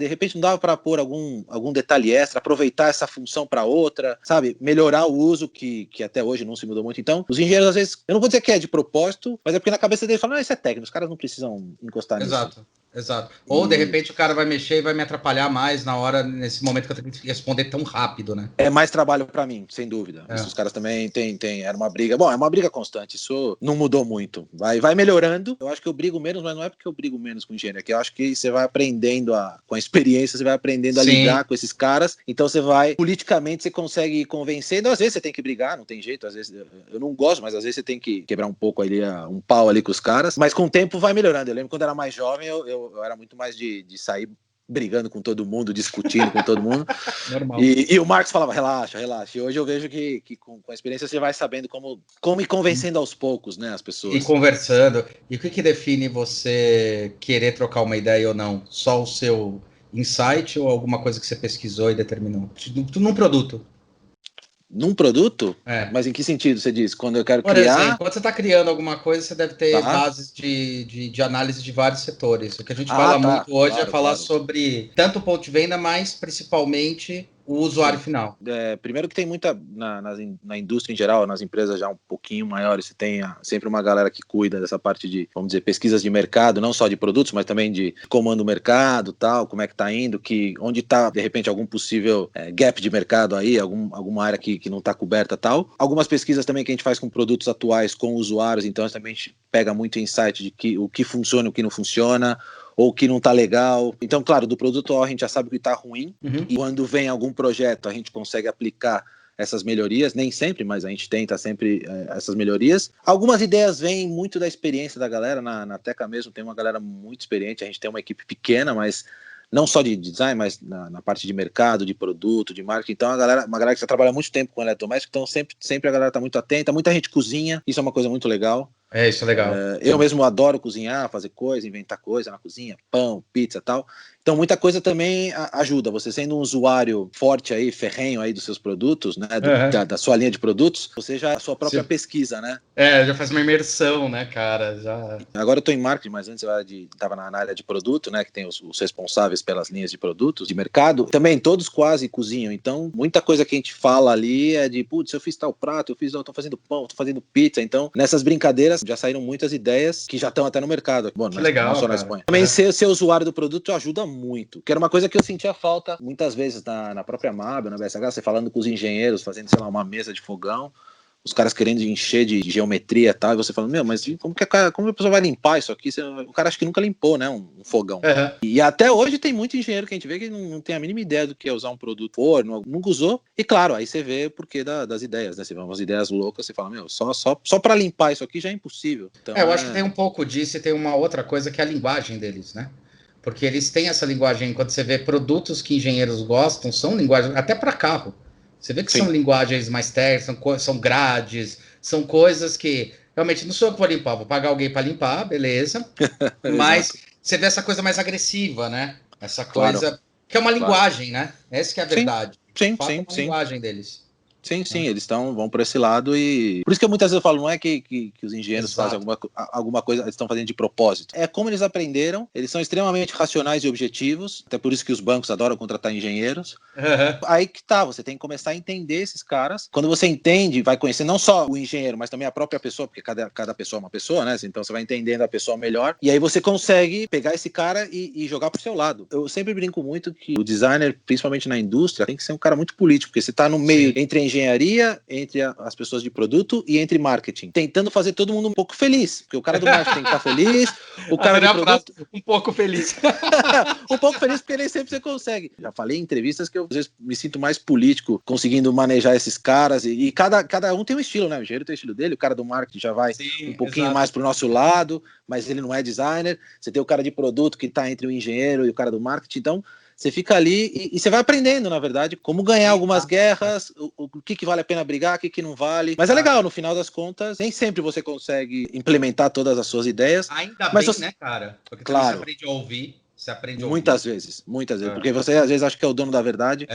repente não dava para pôr algum detalhe extra, aproveitar essa função para outra, sabe, melhorar o uso que até hoje não se mudou muito. Então, os engenheiros às vezes, eu não vou dizer que é de propósito, mas é porque na cabeça deles falam, isso é técnico, os caras não precisam encostar nisso. Exato. Ou, de repente, o cara vai mexer e vai me atrapalhar mais nesse momento que eu tenho que responder tão rápido, né? É mais trabalho para mim, sem dúvida. Isso, os caras também era uma briga. Bom, é uma briga constante, isso não mudou muito. Vai melhorando. Eu acho que eu brigo menos, mas não é porque eu brigo menos com engenharia, é que eu acho que você vai aprendendo com a experiência, você vai aprendendo a lidar com esses caras, então politicamente você consegue convencer, então às vezes você tem que brigar, não tem jeito, às vezes eu não gosto, mas às vezes você tem que quebrar um pouco ali, um pau ali com os caras, mas com o tempo vai melhorando. Eu lembro quando eu era mais jovem, eu era muito mais de sair brigando com todo mundo, discutindo com todo mundo. Normal. E o Marcos falava, relaxa. E hoje eu vejo que com a experiência você vai sabendo como ir convencendo aos poucos, né, as pessoas. E conversando. E o que define você querer trocar uma ideia ou não? Só o seu insight ou alguma coisa que você pesquisou e determinou? Num produto. Num produto? Mas em que sentido você diz? Quando eu quero Por criar... exemplo, quando você está criando alguma coisa, você deve ter bases de análise de vários setores. O que a gente fala muito hoje é falar sobre tanto o ponto de venda, mas principalmente o usuário final. Primeiro que tem muita, na indústria em geral, nas empresas já um pouquinho maiores, você tem sempre uma galera que cuida dessa parte de, vamos dizer, pesquisas de mercado, não só de produtos, mas também de comando o mercado, tal, como é que tá indo, onde está, de repente, algum possível gap de mercado aí, alguma área que não está coberta, tal. Algumas pesquisas também que a gente faz com produtos atuais, com usuários, então também a gente pega muito insight de o que funciona e o que não funciona, ou que não tá legal. Então, claro, do produto a gente já sabe o que tá ruim, e quando vem algum projeto a gente consegue aplicar essas melhorias, nem sempre, mas a gente tenta sempre essas melhorias. Algumas ideias vêm muito da experiência da galera, na Teca mesmo tem uma galera muito experiente, a gente tem uma equipe pequena, mas não só de design, mas na parte de mercado, de produto, de marketing. Então, uma galera que já trabalha há muito tempo com eletrodoméstico, então sempre a galera tá muito atenta, muita gente cozinha, isso é uma coisa muito legal. Isso é legal. Eu mesmo adoro cozinhar, fazer coisa, inventar coisa na cozinha, pão, pizza e tal. Então muita coisa também ajuda. Você sendo um usuário forte aí, ferrenho aí dos seus produtos, né, da sua linha de produtos, você já a sua própria pesquisa, né? Já faz uma imersão, né, cara? Agora eu tô em marketing, mas antes eu tava na área de produto, né, que tem os responsáveis pelas linhas de produtos, de mercado. Também todos quase cozinham, então muita coisa que a gente fala ali é de, putz, eu fiz tal prato, tô fazendo pão, tô fazendo pizza. Então nessas brincadeiras já saíram muitas ideias que já estão até no mercado. Bom, legal, não só na Espanha. Também ser usuário do produto ajuda muito, que era uma coisa que eu sentia falta muitas vezes na própria MAB, na BSH, você falando com os engenheiros, fazendo, sei lá, uma mesa de fogão, os caras querendo encher de geometria e tal, e você falando, mas como a pessoa vai limpar isso aqui? O cara acha que nunca limpou, né, um fogão. E até hoje tem muito engenheiro que a gente vê que não tem a mínima ideia do que é usar um produto forno, nunca usou, e claro, aí você vê o porquê das ideias, né, você vê umas ideias loucas, você fala, só pra limpar isso aqui já é impossível. Então, eu acho que tem um pouco disso e tem uma outra coisa que é a linguagem deles, né? Porque eles têm essa linguagem, quando você vê produtos que engenheiros gostam, são linguagens, até para carro. Você vê que são linguagens mais técnicas, são grades, são coisas que realmente não sou eu que vou limpar, vou pagar alguém para limpar, beleza. Mas você vê essa coisa mais agressiva, né? Essa coisa que é uma linguagem, né? Essa que é a verdade. Sim. Linguagem deles. Sim, eles vão por esse lado e... Por isso que muitas vezes eu falo, não é que os engenheiros fazem alguma coisa, eles estão fazendo de propósito. É como eles aprenderam, eles são extremamente racionais e objetivos, até por isso que os bancos adoram contratar engenheiros. Aí que tá, você tem que começar a entender esses caras. Quando você entende, vai conhecer não só o engenheiro, mas também a própria pessoa, porque cada pessoa é uma pessoa, né? Então você vai entendendo a pessoa melhor, e aí você consegue pegar esse cara e jogar pro seu lado. Eu sempre brinco muito que o designer, principalmente na indústria, tem que ser um cara muito político, porque você tá no meio entre engenharia, entre as pessoas de produto e entre marketing, tentando fazer todo mundo um pouco feliz, porque o cara do marketing tem que estar feliz, o cara do produto... Um pouco feliz. Um pouco feliz, porque nem sempre você consegue. Já falei em entrevistas que eu às vezes me sinto mais político, conseguindo manejar esses caras, e cada um tem um estilo, né? O engenheiro tem o estilo dele, o cara do marketing já vai um pouquinho mais pro nosso lado, mas ele não é designer. Você tem o cara de produto que tá entre o engenheiro e o cara do marketing, então você fica ali e você vai aprendendo, na verdade, como ganhar algumas guerras, o que vale a pena brigar, o que não vale. Mas é legal, no final das contas, nem sempre você consegue implementar todas as suas ideias. Ainda mas bem, você... né, cara? Porque claro. você aprende a ouvir. Você aprende a ouvir. Muitas vezes, porque você às vezes acha que é o dono da verdade,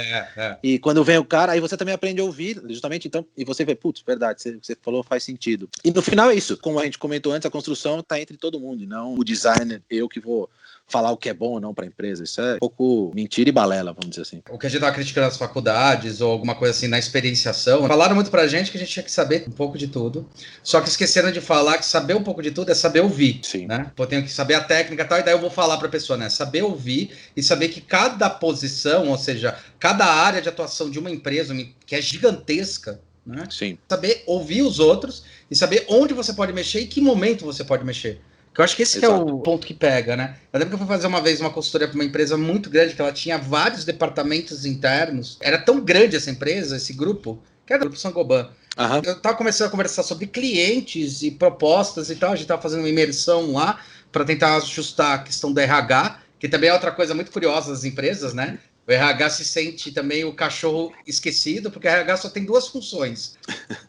e quando vem o cara, aí você também aprende a ouvir, justamente, então, e você vê, putz, verdade, você falou, faz sentido. E no final é isso, como a gente comentou antes, a construção tá entre todo mundo, e não o designer, eu que vou falar o que é bom ou não para a empresa. Isso é um pouco mentira e balela, vamos dizer assim. O que a gente tava criticando as faculdades ou alguma coisa assim na experienciação, falaram muito pra gente que a gente tinha que saber um pouco de tudo, só que esqueceram de falar que saber um pouco de tudo é saber ouvir. Sim. Né? Pô, tenho que saber a técnica e tal, e daí eu vou falar pra pessoa, né? Saber ouvir e saber que cada posição, ou seja, cada área de atuação de uma empresa, que é gigantesca, né? Sim. Saber ouvir os outros e saber onde você pode mexer e que momento você pode mexer. Eu acho que esse que é o ponto que pega, né? Eu lembro que eu fui fazer uma vez uma consultoria para uma empresa muito grande, que ela tinha vários departamentos internos. Era tão grande essa empresa, esse grupo, que era o Grupo Saint-Gobain. Uhum. Eu estava começando a conversar sobre clientes e propostas e tal. A gente estava fazendo uma imersão lá para tentar ajustar a questão do RH, que também é outra coisa muito curiosa das empresas, né? O RH se sente também o cachorro esquecido, porque o RH só tem duas funções,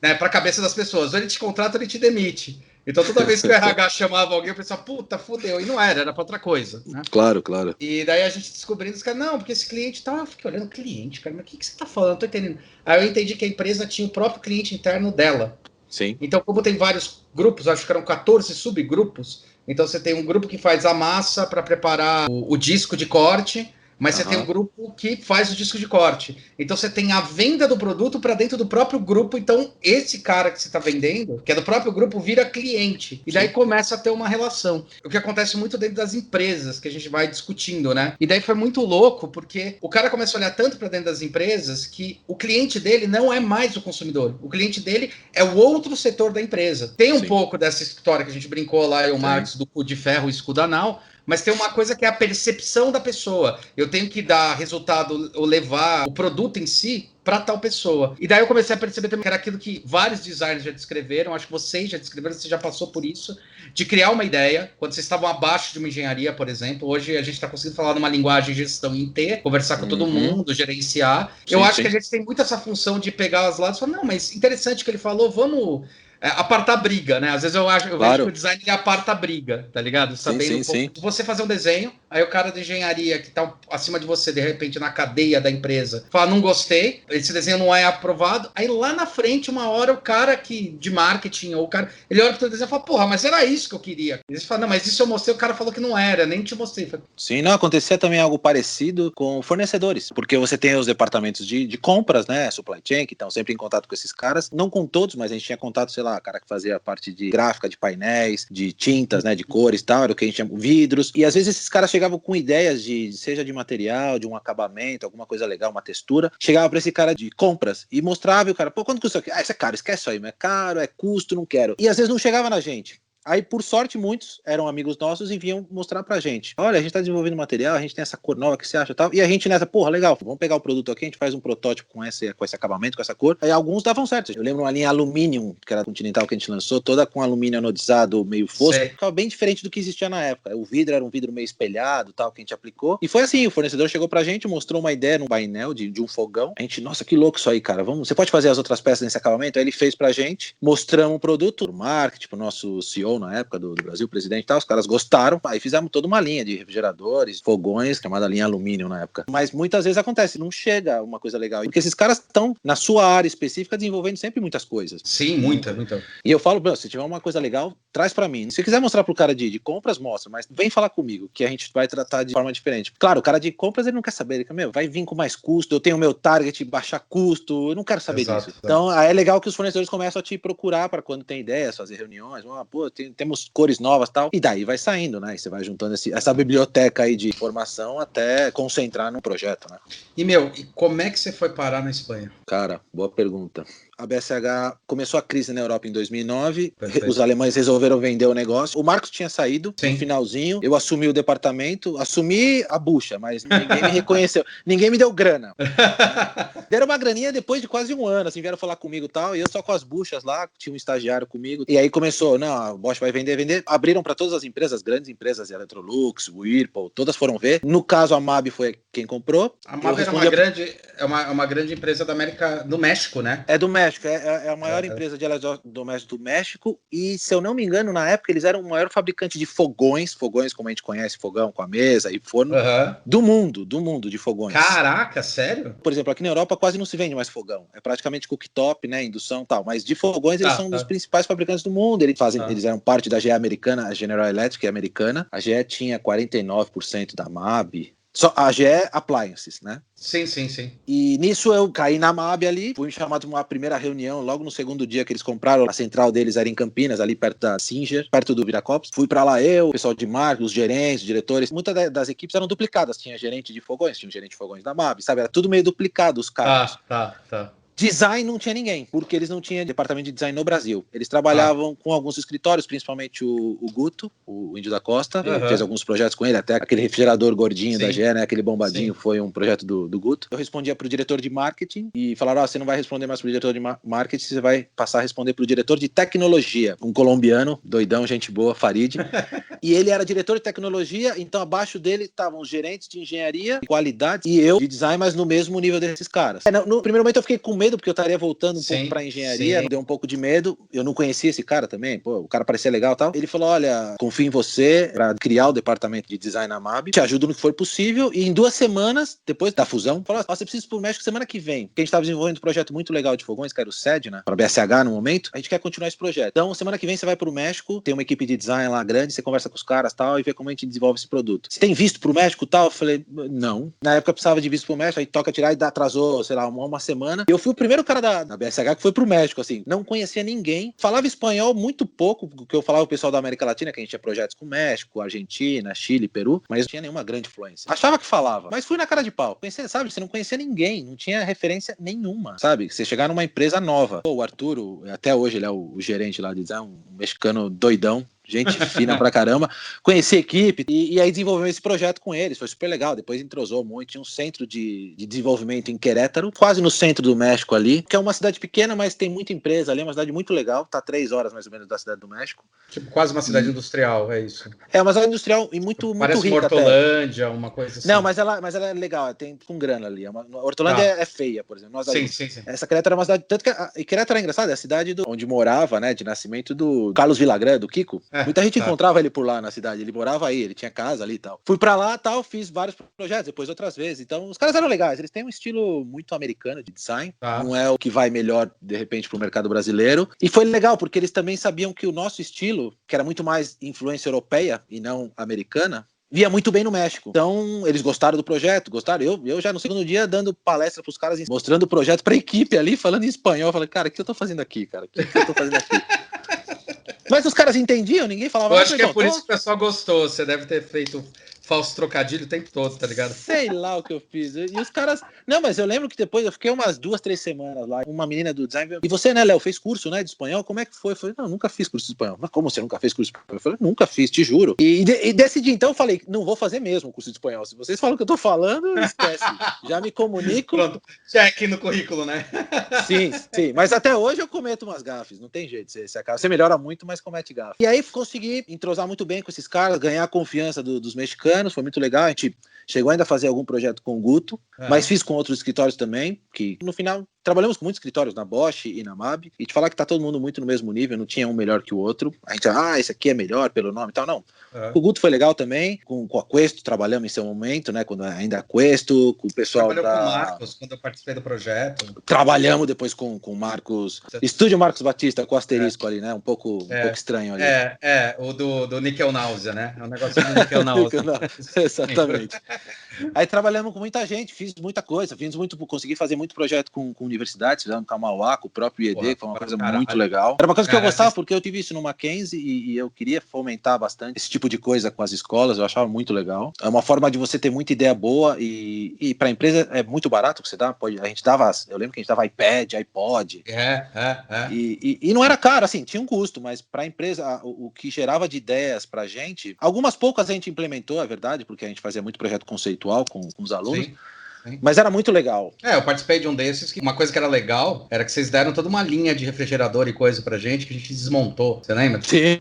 né, para a cabeça das pessoas. Ou ele te contrata ou ele te demite. Então, toda vez que o RH chamava alguém, eu pensava, puta, fudeu. E não era para outra coisa. Né? Claro, claro. E daí a gente descobrindo, os caras, não, porque esse cliente tá. Eu fiquei olhando, cliente, cara, mas o que você tá falando? Eu tô entendendo. Aí eu entendi que a empresa tinha o próprio cliente interno dela. Sim. Então, como tem vários grupos, acho que eram 14 subgrupos, então você tem um grupo que faz a massa para preparar o disco de corte. Mas você tem um grupo que faz o disco de corte. Então você tem a venda do produto para dentro do próprio grupo. Então esse cara que você está vendendo, que é do próprio grupo, vira cliente. E daí começa a ter uma relação. O que acontece muito dentro das empresas, que a gente vai discutindo, né? E daí foi muito louco, porque o cara começa a olhar tanto para dentro das empresas que o cliente dele não é mais o consumidor. O cliente dele é o outro setor da empresa. Tem um pouco dessa história que a gente brincou lá, o Marx, do cu de ferro e escudo anal, mas tem uma coisa que é a percepção da pessoa. Eu tenho que dar resultado, ou levar o produto em si para tal pessoa. E daí eu comecei a perceber também que era aquilo que vários designers já descreveram, acho que vocês já descreveram, você já passou por isso, de criar uma ideia, quando vocês estavam abaixo de uma engenharia, por exemplo. Hoje a gente está conseguindo falar numa linguagem de gestão em T, conversar com todo mundo, gerenciar. Eu acho que a gente tem muito essa função de pegar os lados e falar, não, mas interessante que ele falou, vamos... apartar a briga, né? Às vezes eu vejo que o design ele aparta a briga, tá ligado? Sabendo se você fazer um desenho, aí o cara da engenharia que tá acima de você, de repente, na cadeia da empresa, fala, não gostei, esse desenho não é aprovado, aí lá na frente, uma hora, o cara de marketing, ou o cara, ele olha pro teu desenho e fala, porra, mas era isso que eu queria. Ele fala, não, mas isso eu mostrei, o cara falou que não era, nem te mostrei. Sim, não, acontecia também algo parecido com fornecedores, porque você tem os departamentos de compras, né, supply chain, que estão sempre em contato com esses caras, não com todos, mas a gente tinha contato, sei lá, cara que fazia a parte de gráfica, de painéis, de tintas, né, de cores e tal, era o que a gente chama vidros, e às vezes esses caras chegavam com ideias seja de material, de um acabamento, alguma coisa legal, uma textura, chegava pra esse cara de compras e mostrava, e o cara, pô, quanto custa isso aqui? Ah, isso é caro, esquece isso aí, mas é caro, é custo, não quero. E às vezes não chegava na gente. Aí, por sorte, muitos eram amigos nossos e vinham mostrar pra gente. Olha, a gente tá desenvolvendo material, a gente tem essa cor nova, que você acha e tal. E a gente nessa, porra, legal, vamos pegar o produto aqui, a gente faz um protótipo com esse acabamento, com essa cor. Aí alguns davam certo. Eu lembro uma linha alumínio, que era Continental, que a gente lançou, toda com alumínio anodizado, meio fosco. Ficava bem diferente do que existia na época. O vidro era um vidro meio espelhado, tal, que a gente aplicou. E foi assim, o fornecedor chegou pra gente, mostrou uma ideia num painel de um fogão. A gente, nossa, que louco isso aí, cara. Você pode fazer as outras peças nesse acabamento? Aí ele fez pra gente, mostramos o produto, pro marketing, pro nosso CEO, CEO na época do Brasil, presidente e tal, os caras gostaram, aí fizemos toda uma linha de refrigeradores, fogões, chamada linha alumínio na época. Mas muitas vezes acontece, não chega uma coisa legal, porque esses caras estão na sua área específica desenvolvendo sempre muitas coisas. Sim, muita. E eu falo, se tiver uma coisa legal, traz pra mim. Se quiser mostrar pro cara de compras, mostra, mas vem falar comigo, que a gente vai tratar de forma diferente. Claro, o cara de compras, ele não quer saber, ele quer, vai vir com mais custo, eu tenho o meu target, baixar custo, eu não quero saber disso. Então, aí é legal que os fornecedores começam a te procurar para quando tem ideias, fazer reuniões, temos cores novas e tal, e daí vai saindo, né? E você vai juntando essa biblioteca aí de informação até concentrar num projeto, né? E como é que você foi parar na Espanha? Cara, boa pergunta. A BSH começou a crise na Europa em 2009, Perfeito. Os alemães resolveram vender o negócio, o Marcos tinha saído Sim. no finalzinho, eu assumi o departamento, assumi a bucha, mas ninguém me reconheceu, ninguém me deu grana. Deram uma graninha depois de quase um ano, assim, vieram falar comigo e tal, e eu só com as buchas lá, tinha um estagiário comigo, e aí começou, não, a Bosch vai vender, abriram para todas as empresas, grandes empresas, Electrolux, Whirlpool, todas foram ver, no caso a MAB foi quem comprou. A MAB era uma grande empresa da América, do México, né? É do México, é a maior empresa de eletrodomésticos do México, e se eu não me engano, na época eles eram o maior fabricante de fogões como a gente conhece, fogão com a mesa e forno, do mundo de fogões. Caraca, sério? Por exemplo, aqui na Europa quase não se vende mais fogão, é praticamente cooktop, né, indução e tal, mas de fogões eles são um dos principais fabricantes do mundo, eles eram parte da GE americana, a General Electric é americana, a GE tinha 49% da MAB, só a GE Appliances, né? Sim. E nisso eu caí na MAB ali, fui chamado para uma primeira reunião, logo no segundo dia que eles compraram, a central deles era em Campinas, ali perto da Singer, perto do Viracopos. Fui para lá o pessoal de marketing, os gerentes, os diretores, muitas das equipes eram duplicadas, tinha gerente de fogões, tinha um gerente de fogões da MAB, sabe? Era tudo meio duplicado os cargos. Tá. Design não tinha ninguém, porque eles não tinham departamento de design no Brasil. Eles trabalhavam com alguns escritórios, principalmente o Guto, o Índio da Costa, fez alguns projetos com ele, até aquele refrigerador gordinho da GE, né, aquele bombadinho, foi um projeto do Guto. Eu respondia pro diretor de marketing e falaram, você não vai responder mais pro diretor de marketing, você vai passar a responder pro diretor de tecnologia, um colombiano, doidão, gente boa, Farid. E ele era diretor de tecnologia, então abaixo dele estavam os gerentes de engenharia, qualidade e eu de design, mas no mesmo nível desses caras. No primeiro momento eu fiquei com medo, porque eu estaria voltando um pouco pra engenharia, deu um pouco de medo, eu não conhecia esse cara também, o cara parecia legal e tal. Ele falou, olha, confio em você pra criar o departamento de design na MAB, te ajudo no que for possível, e em 2 semanas, depois da fusão, falou, você precisa ir pro México semana que vem, porque a gente tava desenvolvendo um projeto muito legal de fogões, que era o SED, né, pra BSH no momento, a gente quer continuar esse projeto. Então, semana que vem você vai pro México, tem uma equipe de design lá grande, você conversa com os caras e tal, e vê como a gente desenvolve esse produto. Você tem visto pro México e tal? Eu falei, não. Na época eu precisava de visto pro México, aí toca tirar e atrasou, sei lá, uma semana. E eu fui o primeiro cara da BSH que foi pro México, assim, não conhecia ninguém, falava espanhol muito pouco, porque eu falava o pessoal da América Latina, que a gente tinha projetos com México, Argentina, Chile, Peru, mas não tinha nenhuma grande influência. Achava que falava, mas fui na cara de pau. Conhecia, sabe, você não conhecia ninguém, não tinha referência nenhuma, sabe? Você chegar numa empresa nova. O Arthur, até hoje ele é o gerente lá de design, um mexicano doidão, gente fina pra caramba, conheci a equipe e aí desenvolvemos esse projeto com eles, foi super legal, depois entrosou muito, tinha um centro de desenvolvimento em Querétaro, quase no centro do México ali, que é uma cidade pequena, mas tem muita empresa ali, é uma cidade muito legal, tá 3 horas mais ou menos da cidade do México. Tipo, quase uma cidade industrial, é isso? É uma cidade industrial e muito rica. Parece uma Hortolândia, uma coisa assim. Não, mas ela é legal, tem com grana ali, a Hortolândia é feia, por exemplo. Sim. Essa Querétaro era uma cidade, tanto que Querétaro é engraçado, é a cidade onde morava, né, de nascimento do Carlos Villagrán, do Kiko. Muita gente encontrava ele por lá na cidade, ele morava aí, ele tinha casa ali e tal. Fui pra lá tal, fiz vários projetos, depois outras vezes. Então, os caras eram legais, eles têm um estilo muito americano de design, não é o que vai melhor, de repente, pro mercado brasileiro. E foi legal, porque eles também sabiam que o nosso estilo, que era muito mais influência europeia e não americana, via muito bem no México. Então, eles gostaram do projeto, gostaram. Eu já no segundo dia dando palestra pros caras, mostrando o projeto pra equipe ali, falando em espanhol. Eu falei, cara, o que eu tô fazendo aqui, cara? O que eu tô fazendo aqui? Mas os caras entendiam, ninguém falava. Eu acho que é por isso que o pessoal gostou. Você deve ter feito falso trocadilho o tempo todo, tá ligado? Sei lá o que eu fiz. E os caras... Não, mas eu lembro que depois eu fiquei umas 2, 3 semanas lá. Uma menina do design... E você, né, Léo, fez curso, né, de espanhol? Como é que foi? Eu falei, não, nunca fiz curso de espanhol. Mas como você nunca fez curso de espanhol? Eu falei, nunca fiz, te juro. E decidi, então, eu falei, não vou fazer mesmo curso de espanhol. Se vocês falam o que eu tô falando, esquece. Já me comunico. Pronto, check no currículo, né? Sim. Mas até hoje eu cometo umas gafes. Não tem jeito. Você melhora muito, mas comete gafes. E aí consegui entrosar muito bem com esses caras, ganhar a confiança dos mexicanos. Foi muito legal. A gente chegou ainda a fazer algum projeto com o Guto, mas fiz com outros escritórios também, que no final trabalhamos com muitos escritórios na Bosch e na MAB, e te falar que tá todo mundo muito no mesmo nível, não tinha um melhor que o outro. A gente, esse aqui é melhor pelo nome e tal, não. O Guto foi legal também, com a Questo, trabalhamos em seu momento, né, quando ainda a Questo, com o pessoal Trabalhou com o Marcos, quando eu participei do projeto. Trabalhamos depois com o Marcos, Estúdio Marcos Batista, com o asterisco ali, né, um pouco estranho ali. O do Níquel Náusea, né, é um negócio do Níquel Náusea. Exatamente. Aí trabalhamos com muita gente, fiz muita coisa, consegui fazer muito projeto com universidades, fizemos com a Mauá, com o próprio IED, que foi uma coisa muito legal. Era uma coisa que eu gostava, porque eu tive isso no Mackenzie e eu queria fomentar bastante esse tipo de coisa com as escolas, eu achava muito legal. É uma forma de você ter muita ideia boa e para a empresa é muito barato que você dá. A gente dava, eu lembro que a gente dava iPad, iPod. E não era caro, assim, tinha um custo, mas para a empresa, o que gerava de ideias para a gente, algumas poucas a gente implementou, é verdade, porque a gente fazia muito projeto conceitual com os alunos. Sim. Mas era muito legal. Eu participei de um desses, que uma coisa que era legal era que vocês deram toda uma linha de refrigerador e coisa pra gente que a gente desmontou. Você lembra? Sim.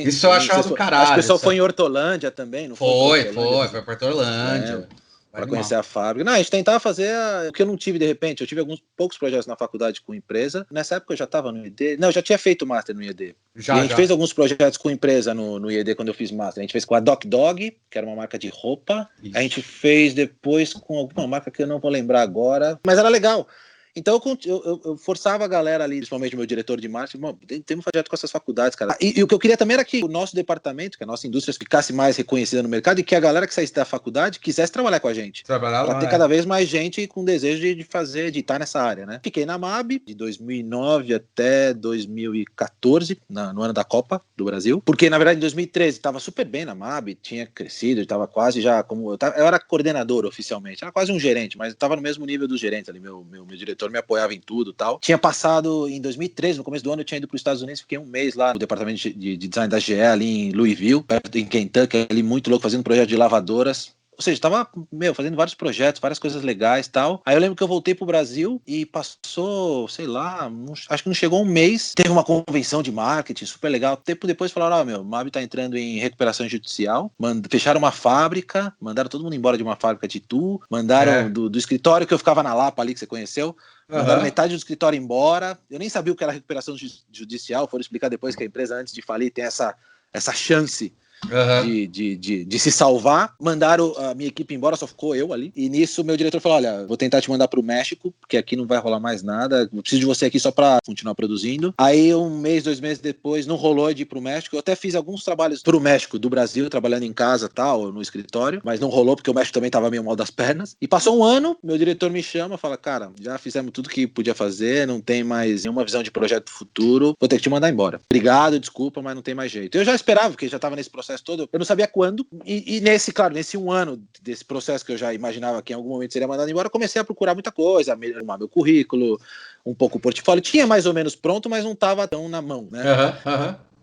Isso eu achava do caralho. Acho que o pessoal foi em Hortolândia também, não foi? Foi pra Hortolândia. Para conhecer a fábrica. Não, a gente tentava fazer o que eu não tive de repente. Eu tive alguns poucos projetos na faculdade com empresa. Nessa época eu já estava no IED. Não, eu já tinha feito Master no IED. A gente fez alguns projetos com empresa no IED quando eu fiz Master. A gente fez com a Doc Dog, que era uma marca de roupa. Isso. A gente fez depois com alguma marca que eu não vou lembrar agora. Mas era legal. Então eu forçava a galera ali, principalmente o meu diretor de marketing, tem um projeto com essas faculdades, cara. E o que eu queria também era que o nosso departamento, que a nossa indústria ficasse mais reconhecida no mercado e que a galera que saísse da faculdade quisesse trabalhar com a gente. Para ter cada vez mais gente com desejo de estar nessa área, né? Fiquei na MAB de 2009 até 2014, no ano da Copa do Brasil, porque na verdade em 2013 estava super bem na MAB, tinha crescido, estava quase já como... Eu era coordenador oficialmente, era quase um gerente, mas estava no mesmo nível dos gerentes ali, meu diretor me apoiava em tudo e tal. Tinha passado em 2013, no começo do ano eu tinha ido para os Estados Unidos, fiquei um mês lá no departamento de design da GE ali em Louisville, perto em Kentucky, ali muito louco, fazendo um projeto de lavadoras. Ou seja, tava, fazendo vários projetos, várias coisas legais e tal. Aí eu lembro que eu voltei pro Brasil e passou, sei lá, acho que não chegou um mês. Teve uma convenção de marketing super legal. Tempo depois falaram, o MAB tá entrando em recuperação judicial. Fecharam uma fábrica, mandaram todo mundo embora de uma fábrica de Itu. Mandaram do escritório que eu ficava na Lapa ali, que você conheceu. Mandaram metade do escritório embora. Eu nem sabia o que era recuperação judicial. Foram explicar depois que a empresa, antes de falir, tem essa chance de se salvar. Mandaram a minha equipe embora, só ficou eu ali. E nisso meu diretor falou, olha, vou tentar te mandar pro México, porque aqui não vai rolar mais nada, eu preciso de você aqui só pra continuar produzindo. Aí 1 mês, 2 meses depois, não rolou de ir pro México. Eu até fiz alguns trabalhos pro México do Brasil, trabalhando em casa tal, no escritório, mas não rolou porque o México também tava meio mal das pernas. E passou 1 ano, meu diretor me chama, fala, cara, já fizemos tudo que podia fazer, não tem mais nenhuma visão de projeto futuro, vou ter que te mandar embora. Obrigado, desculpa, mas não tem mais jeito. Eu já esperava, porque já tava nesse processo todo, eu não sabia quando, e nesse 1 ano desse processo que eu já imaginava que em algum momento seria mandado embora, eu comecei a procurar muita coisa, arrumar meu currículo, um pouco o portfólio, tinha mais ou menos pronto, mas não estava tão na mão, né?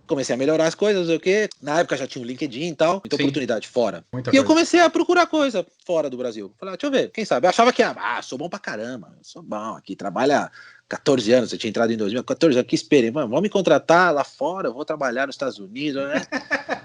Comecei a melhorar as coisas, não sei o quê. Na época já tinha o LinkedIn e tal, muita oportunidade fora. Eu comecei a procurar coisa fora do Brasil. Falei, deixa eu ver, quem sabe? Eu achava que, sou bom pra caramba, sou bom aqui, trabalha 14 anos, você tinha entrado em 2000, 14 anos, que esperem, vamos me contratar lá fora, eu vou trabalhar nos Estados Unidos, né?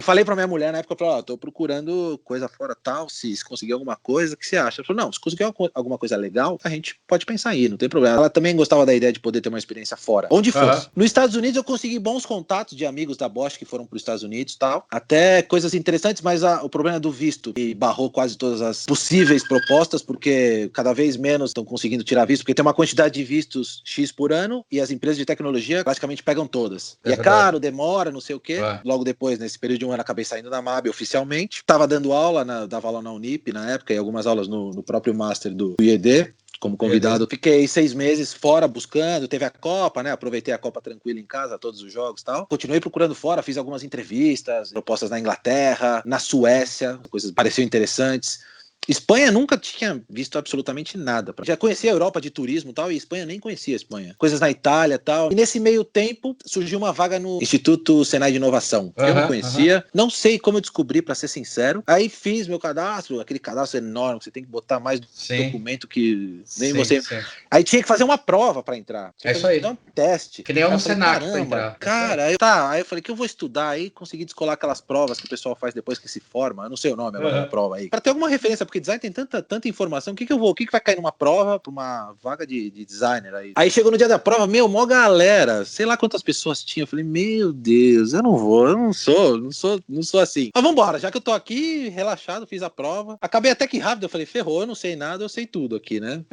Falei pra minha mulher na época, tô procurando coisa fora tal, se conseguir alguma coisa, o que você acha? Ela falou, não, se conseguir alguma coisa legal, a gente pode pensar aí, não tem problema. Ela também gostava da ideia de poder ter uma experiência fora, onde fosse. Nos Estados Unidos eu consegui bons contatos de amigos da Bosch que foram pros Estados Unidos e tal, até coisas interessantes, mas o problema do visto, que barrou quase todas as possíveis propostas, porque cada vez menos estão conseguindo tirar visto, porque tem uma quantidade de vistos X por ano, e as empresas de tecnologia praticamente pegam todas. E é caro, demora, não sei o quê. Logo depois, nesse período de 1 ano, acabei saindo da MAB oficialmente. Tava dando aula, dava aula na Unip na época, e algumas aulas no próprio Master do IED, como convidado. Fiquei 6 meses fora buscando, teve a Copa, né? Aproveitei a Copa tranquilo em casa, todos os jogos e tal. Continuei procurando fora, fiz algumas entrevistas, propostas na Inglaterra, na Suécia, coisas pareciam interessantes. Espanha nunca tinha visto absolutamente nada. Já conhecia a Europa de turismo e tal, e Espanha nem conhecia a Espanha. Coisas na Itália e tal. E nesse meio tempo surgiu uma vaga no Instituto Senai de Inovação. Eu não conhecia, não sei como eu descobri, pra ser sincero. Aí fiz meu cadastro, aquele cadastro enorme, que você tem que botar mais documento que nem você. Aí tinha que fazer uma prova pra entrar. É isso aí. Um teste. Que nem um Senac pra entrar. Cara, aí eu falei que eu vou estudar aí, consegui descolar aquelas provas que o pessoal faz depois que se forma. Eu não sei o nome agora da prova aí. Pra ter alguma referência, porque design tem tanta informação, o que vai cair numa prova pra uma vaga de designer aí? Aí chegou no dia da prova, mó galera, sei lá quantas pessoas tinha, eu falei, meu Deus, eu não vou, eu não sou assim. Mas vambora, já que eu tô aqui, relaxado, fiz a prova, acabei até que rápido, eu falei, ferrou, eu não sei nada, eu sei tudo aqui, né?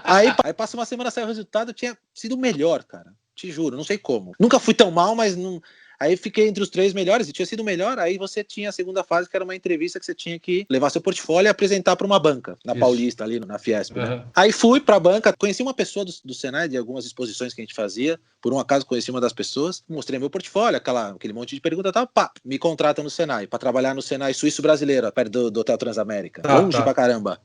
Aí passa uma semana, saiu o resultado, eu tinha sido melhor, cara, te juro, não sei como. Nunca fui tão mal, mas não... Aí fiquei entre os 3 melhores e tinha sido melhor. Aí você tinha a segunda fase, que era uma entrevista que você tinha que levar seu portfólio e apresentar para uma banca, na Paulista, ali na Fiesp. Né? Aí fui para a banca, conheci uma pessoa do Senai, de algumas exposições que a gente fazia. Por um acaso conheci uma das pessoas, mostrei meu portfólio, aquele monte de pergunta, tal, pá, me contratam no Senai, para trabalhar no Senai Suíço Brasileiro, perto do Hotel Transamérica. Longe pra caramba.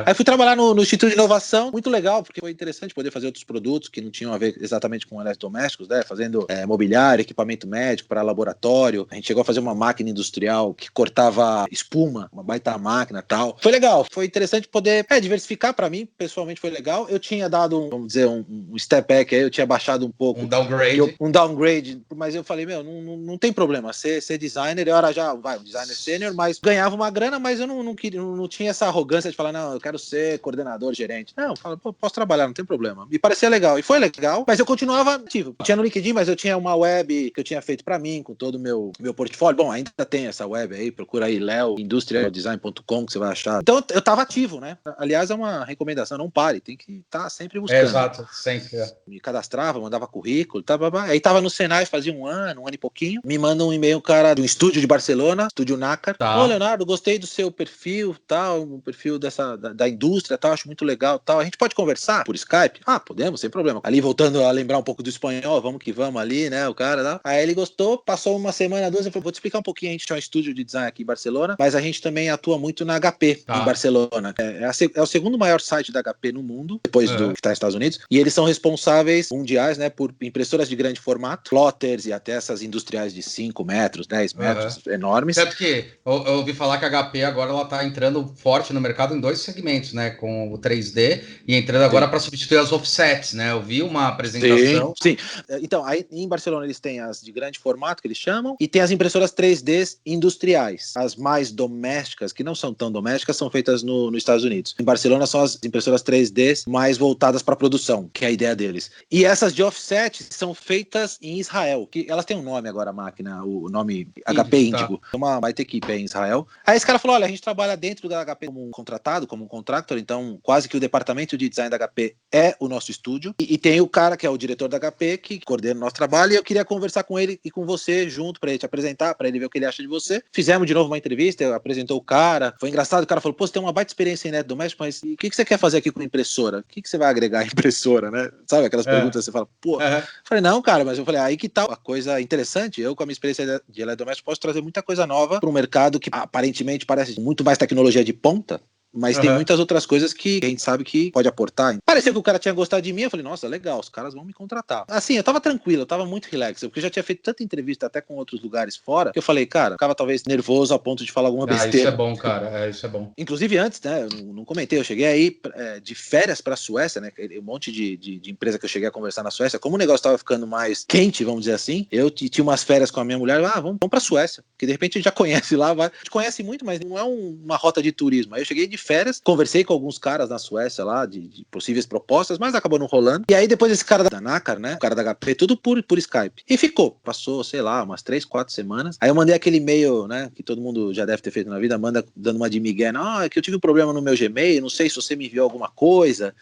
Aí fui trabalhar no Instituto de Inovação, muito legal, porque foi interessante poder fazer outros produtos que não tinham a ver exatamente com eletrodomésticos, né? Fazendo mobiliário, equipamento médico para laboratório. A gente chegou a fazer uma máquina industrial que cortava espuma, uma baita máquina e tal. Foi legal, foi interessante poder diversificar. Para mim, pessoalmente foi legal. Eu tinha dado, vamos dizer, um step back aí, eu tinha baixado um pouco. Um downgrade. Um downgrade, mas eu falei, não tem problema, ser designer, eu era já, um designer sênior, mas ganhava uma grana, mas eu não tinha essa arrogância de falar, não, eu quero ser coordenador, gerente. Não, eu falo, posso trabalhar, não tem problema. Me parecia legal, e foi legal, mas eu continuava ativo. Tinha no LinkedIn, mas eu tinha uma web que eu tinha feito pra mim, com todo o meu portfólio. Bom, ainda tem essa web aí, procura aí, leoindustrialdesign.com, que você vai achar. Então, eu tava ativo, né? Aliás, é uma recomendação, não pare, tem que estar sempre buscando. Exato, sempre. Me cadastrava, mandava currículo, aí tava no Senai fazia um ano e pouquinho, me manda um e-mail, cara, de um estúdio de Barcelona, estúdio Nácar. Ô, Leonardo, gostei do seu perfil, tal, o perfil da indústria, tal, acho muito legal, tal. A gente pode conversar por Skype? Ah, podemos, sem problema. Ali, voltando a lembrar um pouco do espanhol, vamos que vamos ali, né, o cara, tal. Aí ele gostou, passou uma semana, 2, eu falei, vou te explicar um pouquinho, a gente tem um estúdio de design aqui em Barcelona, mas a gente também atua muito na HP, em Barcelona. É o segundo maior site da HP no mundo, depois do que está nos Estados Unidos, e eles são responsáveis mundiais, né, por impressoras de grande formato, plotters e até essas industriais de 5 metros, 10 metros, enormes. Certo que eu ouvi falar que a HP agora ela tá entrando forte no mercado em 2 segmentos, né, com o 3D e entrando agora para substituir as offsets, né? Eu vi uma apresentação. Sim. Então, aí em Barcelona eles têm as de grande formato, que eles chamam, e tem as impressoras 3D industriais. As mais domésticas, que não são tão domésticas, são feitas nos Estados Unidos. Em Barcelona são as impressoras 3D mais voltadas para produção, que é a ideia deles. E essas de offset são feitas em Israel, que elas têm um nome agora, a máquina, o nome HP Índigo. É uma baita equipe em Israel. Aí esse cara falou, olha, a gente trabalha dentro da HP como um contratado, como um contractor, então quase que o departamento de design da HP é o nosso estúdio. E tem o cara que é o diretor da HP, que coordena o nosso trabalho, e eu queria conversar com ele e com você junto, pra ele te apresentar, pra ele ver o que ele acha de você. Fizemos de novo uma entrevista, apresentou o cara, foi engraçado, o cara falou, pô, você tem uma baita experiência em eletrodoméstico, mas o que você quer fazer aqui com impressora? O que você vai agregar à impressora, né? Sabe aquelas perguntas que você fala, pô... Falei, não, cara, mas eu falei, aí que tal? A coisa interessante, eu com a minha experiência de eletrodoméstico posso trazer muita coisa nova para um mercado que aparentemente parece muito mais tecnologia de ponta, mas tem muitas outras coisas que a gente sabe que pode aportar. Pareceu que o cara tinha gostado de mim, eu falei, nossa, legal, os caras vão me contratar. Assim, eu tava tranquilo, eu tava muito relax, porque eu já tinha feito tanta entrevista até com outros lugares fora, que eu falei, cara, eu ficava talvez nervoso a ponto de falar alguma besteira. Isso é bom, cara, isso é bom. Inclusive antes, né, eu não comentei, eu cheguei aí de férias pra Suécia, né, um monte de empresa que eu cheguei a conversar na Suécia, como o negócio tava ficando mais quente, vamos dizer assim, eu tinha umas férias com a minha mulher, vamos pra Suécia, porque de repente a gente já conhece lá, a gente conhece muito, mas não é uma rota de turismo. Aí eu cheguei de férias, conversei com alguns caras na Suécia lá, de possíveis propostas, mas acabou não rolando. E aí depois esse cara da Nácar, né, o cara da HP, tudo por Skype. E ficou. Passou, sei lá, umas 3, 4 semanas. Aí eu mandei aquele e-mail, né, que todo mundo já deve ter feito na vida, manda dando uma de migué, é que eu tive um problema no meu Gmail, não sei se você me enviou alguma coisa.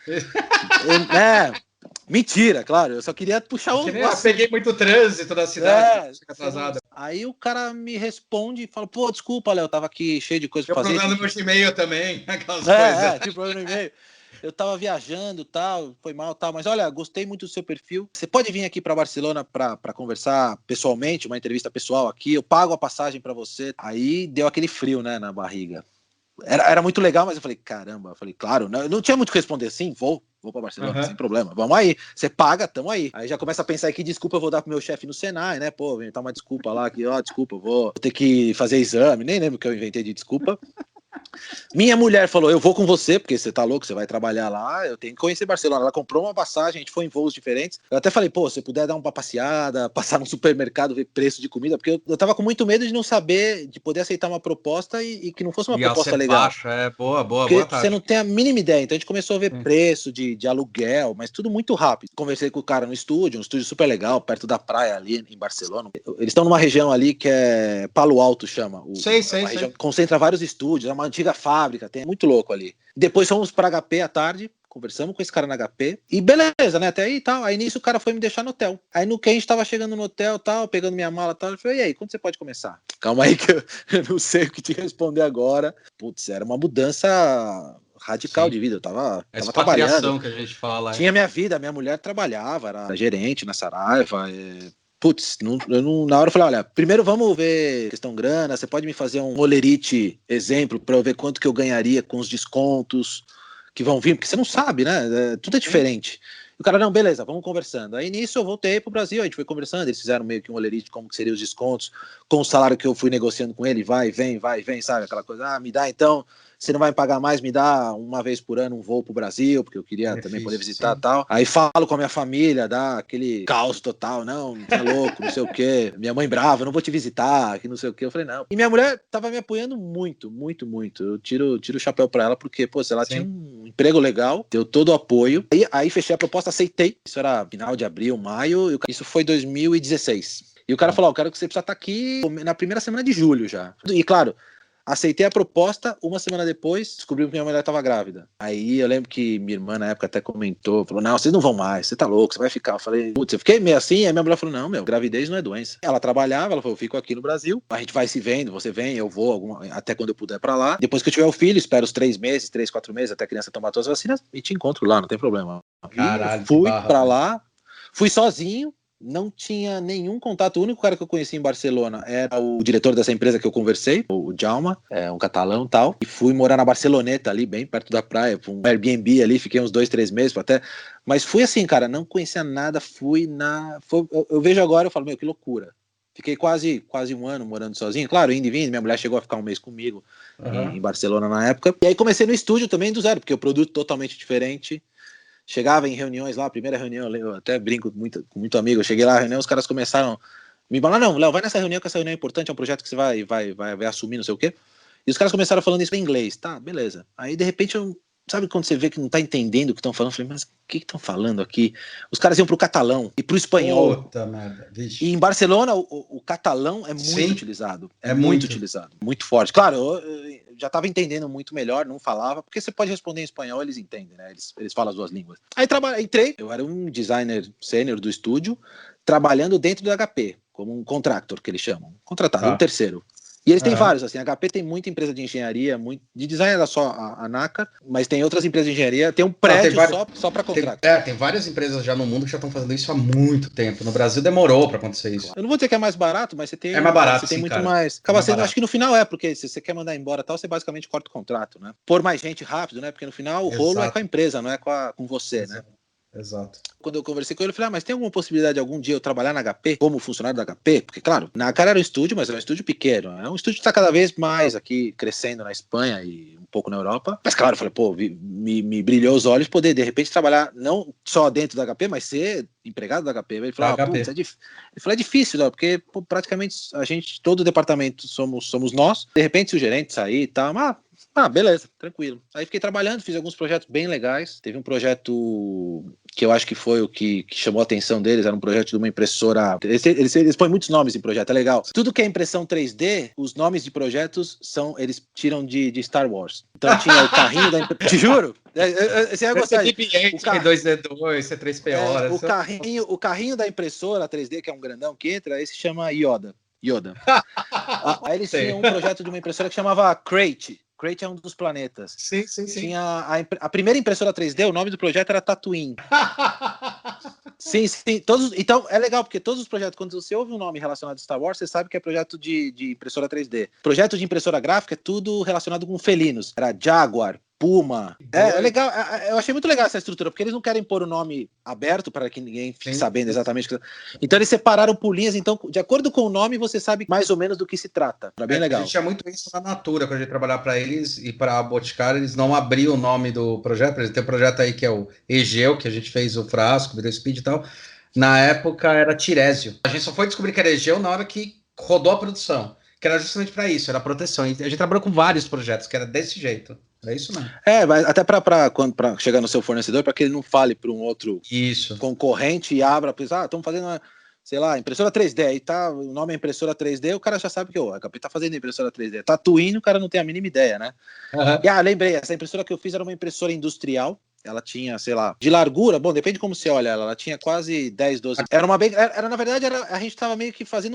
Mentira, claro, eu só queria puxar o... Eu peguei muito trânsito da cidade, fica atrasada. Aí o cara me responde e fala, pô, desculpa, Léo, eu tava aqui cheio de coisa pra fazer. Eu problema no meu e-mail também, aquelas coisas. Tive problema no e-mail. Eu tava viajando, tal, foi mal, tal, mas olha, gostei muito do seu perfil. Você pode vir aqui para Barcelona para conversar pessoalmente, uma entrevista pessoal aqui, eu pago a passagem para você. Aí deu aquele frio, né, na barriga. Era muito legal, mas eu falei, caramba, claro, eu não tinha muito o que responder, sim, vou pra Barcelona, sem problema, vamos aí, você paga, tamo aí. Aí já começa a pensar que desculpa eu vou dar pro meu chefe no Senai, né, pô, inventar uma desculpa lá, que desculpa, eu vou ter que fazer exame, nem lembro o que eu inventei de desculpa. Minha mulher falou, eu vou com você, porque você tá louco, você vai trabalhar lá, eu tenho que conhecer Barcelona. Ela comprou uma passagem, a gente foi em voos diferentes. Eu até falei, pô, se puder dar uma passeada, passar no supermercado, ver preço de comida, porque eu tava com muito medo de não saber, de poder aceitar uma proposta e que não fosse uma proposta legal. Baixa, boa Porque tarde. você não tem a mínima ideia. Então a gente começou a ver preço de aluguel, mas tudo muito rápido. Conversei com o cara no estúdio, um estúdio super legal, perto da praia ali em Barcelona. Eles estão numa região ali que é Palo Alto, chama. Sei. Região que concentra vários estúdios, é uma antiga fábrica, tem muito louco ali. Depois fomos para HP à tarde, conversamos com esse cara na HP, e beleza, né, até aí e tal. Aí nisso o cara foi me deixar no hotel. Aí no que a gente tava chegando no hotel tal, pegando minha mala e tal, eu falei, e aí, quando você pode começar? Calma aí que eu não sei o que te responder agora. Putz, era uma mudança radical de vida, eu tava trabalhando. Que a gente fala. Tinha minha vida, minha mulher trabalhava, era gerente na Saraiva, putz, na hora eu falei, olha, primeiro vamos ver questão grana, você pode me fazer um Olerite exemplo para eu ver quanto que eu ganharia com os descontos que vão vir, porque você não sabe, né? Tudo é diferente. E o cara, não, beleza, vamos conversando. Aí nisso eu voltei pro Brasil, a gente foi conversando, eles fizeram meio que um Olerite, como que seriam os descontos, com o salário que eu fui negociando com ele, vai, vem, sabe? Aquela coisa, me dá então, você não vai me pagar mais, me dá uma vez por ano um voo pro Brasil, porque eu queria também poder visitar e tal. Aí falo com a minha família, dá aquele caos total, não, tá louco, não sei o quê. Minha mãe brava, eu não vou te visitar, que não sei o quê. Eu falei, não. E minha mulher tava me apoiando muito. Eu tiro o chapéu pra ela, porque, pô, se ela tinha um emprego legal, deu todo o apoio. Aí fechei a proposta, aceitei. Isso era final de abril, maio, isso foi 2016. E o cara falou, quero que você precisa estar aqui na primeira semana de julho já. E claro, aceitei a proposta, uma semana depois, descobri que minha mulher estava grávida. Aí eu lembro que minha irmã na época até comentou, falou, não, vocês não vão mais, você tá louco, você vai ficar. Eu falei, putz, eu fiquei meio assim, aí minha mulher falou, não, gravidez não é doença. Ela trabalhava, ela falou, eu fico aqui no Brasil, a gente vai se vendo, você vem, eu vou, até quando eu puder pra lá. Depois que eu tiver o filho, espero os 3 meses, 3, 4 meses, até a criança tomar todas as vacinas, e te encontro lá, não tem problema. Caralho, fui pra lá, fui sozinho, não tinha nenhum contato. O único cara que eu conheci em Barcelona era o diretor dessa empresa que eu conversei, o Jaume, um catalão e tal, e fui morar na Barceloneta ali, bem perto da praia, um Airbnb ali, fiquei uns 2, 3 meses até, mas fui assim, cara, não conhecia nada, eu vejo agora, eu falo, que loucura. Fiquei quase um ano morando sozinho, claro, indo e vindo, minha mulher chegou a ficar um mês comigo em Barcelona na época, e aí comecei no estúdio também do zero, porque o produto totalmente diferente. Chegava em reuniões lá, a primeira reunião, eu até brinco com muito amigo, eu cheguei lá na reunião, os caras começaram a me falar, não, Léo, vai nessa reunião, que essa reunião é importante, é um projeto que você vai assumir, não sei o quê. E os caras começaram falando isso em inglês, tá, beleza. Aí, de repente, sabe quando você vê que não tá entendendo o que estão falando? Eu falei, mas o que estão falando aqui? Os caras iam pro catalão e pro espanhol. Puta merda, vixe. E em Barcelona, o catalão é muito utilizado. É muito utilizado, muito forte. Claro, eu já estava entendendo muito melhor, não falava, porque você pode responder em espanhol, eles entendem, né? Eles falam as duas línguas. Aí entrei, eu era um designer sênior do estúdio, trabalhando dentro do HP, como um contractor, que eles chamam. Contratado, um terceiro. E eles têm vários, assim, a HP tem muita empresa de engenharia, de design era só a NACA, mas tem outras empresas de engenharia, tem um prédio só para contrato. Tem várias empresas já no mundo que já estão fazendo isso há muito tempo. No Brasil demorou para acontecer isso. Eu não vou dizer que é mais barato, mas você tem... É mais barato, você tem muito cara. mais... Acaba sendo, acho que no final porque se você quer mandar embora tal, você basicamente corta o contrato, né? Pôr mais gente rápido, né? Porque no final o rolo é com a empresa, não é com você, né? Exato. Quando eu conversei com ele, eu falei, mas tem alguma possibilidade de algum dia eu trabalhar na HP como funcionário da HP? Porque, claro, na cara era um estúdio, mas é um estúdio pequeno. É um estúdio que está cada vez mais aqui crescendo na Espanha e um pouco na Europa. Mas, claro, eu falei, pô, me brilhou os olhos poder, de repente, trabalhar não só dentro da HP, mas ser empregado da HP. Ele falou, é difícil, não, porque pô, praticamente todo o departamento somos nós. De repente, se o gerente sair e tal, beleza, tranquilo. Aí fiquei trabalhando, fiz alguns projetos bem legais. Teve um projeto que eu acho que foi o que chamou a atenção deles, era um projeto de uma impressora... Eles põem muitos nomes em projeto, é legal. Tudo que é impressão 3D, os nomes de projetos eles tiram de Star Wars. Então tinha o carrinho da impressora... Te juro! Você vai gostar. C2D2, C3PO. O carrinho da impressora 3D, que é um grandão que entra, esse chama Yoda. Aí eles tinham um projeto de uma impressora que chamava Crate. Crate é um dos planetas. Sim. Tinha a primeira impressora 3D, o nome do projeto era Tatooine. Sim. Então é legal, porque todos os projetos, quando você ouve um nome relacionado a Star Wars, você sabe que é projeto de impressora 3D. Projeto de impressora gráfica é tudo relacionado com felinos. Era Jaguar, Puma. É legal, eu achei muito legal essa estrutura, porque eles não querem pôr o nome aberto para que ninguém fique sabendo exatamente. Então eles separaram por linhas, então de acordo com o nome você sabe mais ou menos do que se trata. Era bem legal. A gente tinha muito isso na Natura, quando a gente trabalhava para eles e para a Boticário, eles não abriam o nome do projeto. Por exemplo, tem um projeto aí que é o Egeu, que a gente fez o frasco, virou Speed e tal. Na época era Tirésio. A gente só foi descobrir que era Egeu na hora que rodou a produção, que era justamente para isso, era proteção. E a gente trabalhou com vários projetos que era desse jeito. É isso mesmo. Mas até para chegar no seu fornecedor, para que ele não fale para um outro concorrente e abra, estamos fazendo uma, sei lá, impressora 3D, aí tá, o nome é impressora 3D, o cara já sabe que a HP tá fazendo impressora 3D. Tatuíno, o cara não tem a mínima ideia, né? E lembrei, essa impressora que eu fiz era uma impressora industrial. Ela tinha, sei lá, de largura, bom, depende de como você olha ela tinha quase 10, 12. Na verdade, a gente estava meio que fazendo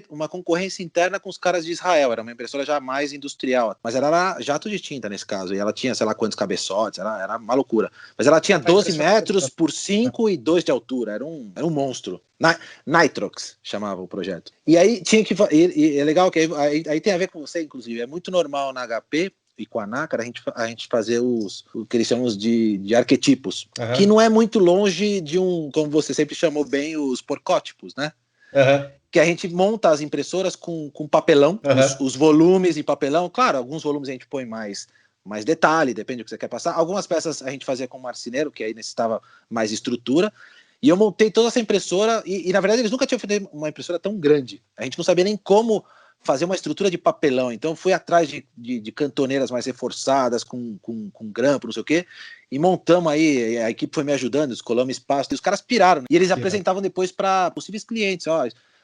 uma concorrência interna com os caras de Israel, era uma impressora já mais industrial, mas era jato de tinta nesse caso, e ela tinha, sei lá, quantos cabeçotes, era uma loucura. Mas ela tinha 12 metros por 5 e 2 de altura, era um monstro. Nitrox chamava o projeto. E aí tinha que... E é legal que aí tem a ver com você, inclusive, é muito normal na HP e com a Nácar, a gente fazer o que eles chamam de arquetipos, que não é muito longe de como você sempre chamou bem, os porcótipos, né? Que a gente monta as impressoras com papelão, os volumes em papelão. Claro, alguns volumes a gente põe mais detalhe, depende do que você quer passar. Algumas peças a gente fazia com marceneiro, que aí necessitava mais estrutura. E eu montei toda essa impressora, e na verdade eles nunca tinham feito uma impressora tão grande. A gente não sabia nem como fazer uma estrutura de papelão, então fui atrás de cantoneiras mais reforçadas, com grampo, não sei o quê, e montamos aí, a equipe foi me ajudando, escolamos espaço, e os caras piraram, e eles apresentavam depois para possíveis clientes,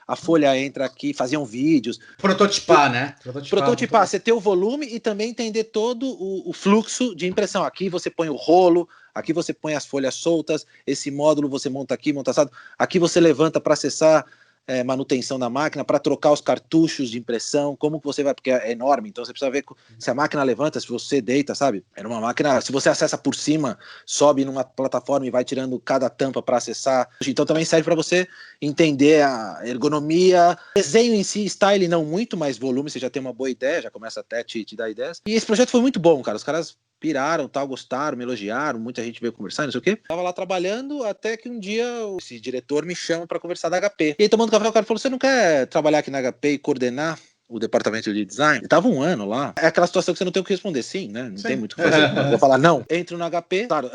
a folha entra aqui, faziam vídeos. Prototipar, né? Prototipar, você ter o volume e também entender todo o fluxo de impressão. Aqui você põe o rolo, aqui você põe as folhas soltas, esse módulo você monta aqui, monta assado, aqui você levanta para acessar manutenção da máquina, para trocar os cartuchos de impressão, como que você vai, porque é enorme, então você precisa ver se a máquina levanta, se você deita, sabe? Era uma máquina, se você acessa por cima, sobe numa plataforma e vai tirando cada tampa para acessar, então também serve para você entender a ergonomia, desenho em si, style não muito, mas volume, você já tem uma boa ideia, já começa até te dar ideias, e esse projeto foi muito bom, cara, os caras piraram, tal, gostaram, me elogiaram, muita gente veio conversar, não sei o quê. Tava lá trabalhando até que um dia esse diretor me chama para conversar da HP. E aí, tomando café, o cara falou, você não quer trabalhar aqui na HP e coordenar o departamento de design? Eu tava um ano lá. É aquela situação que você não tem o que responder sim, né? Não tem muito o que fazer. Eu vou falar não. Entro no HP. Claro,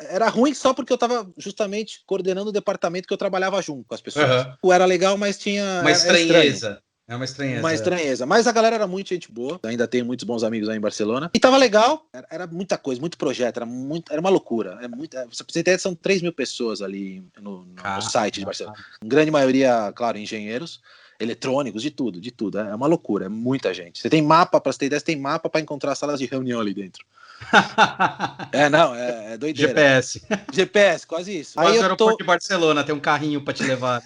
era ruim só porque eu tava justamente coordenando o departamento que eu trabalhava junto com as pessoas. Era legal, mas tinha... Uma estranheza. É uma estranheza. Uma estranheza. Mas a galera era muito gente boa. Ainda tenho muitos bons amigos aí em Barcelona. E tava legal. Era muita coisa, muito projeto. Era uma loucura. Pra você ter ideia, são 3 mil pessoas ali no site de Barcelona. Grande maioria, claro, engenheiros, eletrônicos, de tudo. É uma loucura. É muita gente. Você tem mapa, pra você ter ideia, você tem mapa pra encontrar salas de reunião ali dentro. É doideira. GPS, quase isso. Mas no aeroporto de Barcelona tem um carrinho para te levar.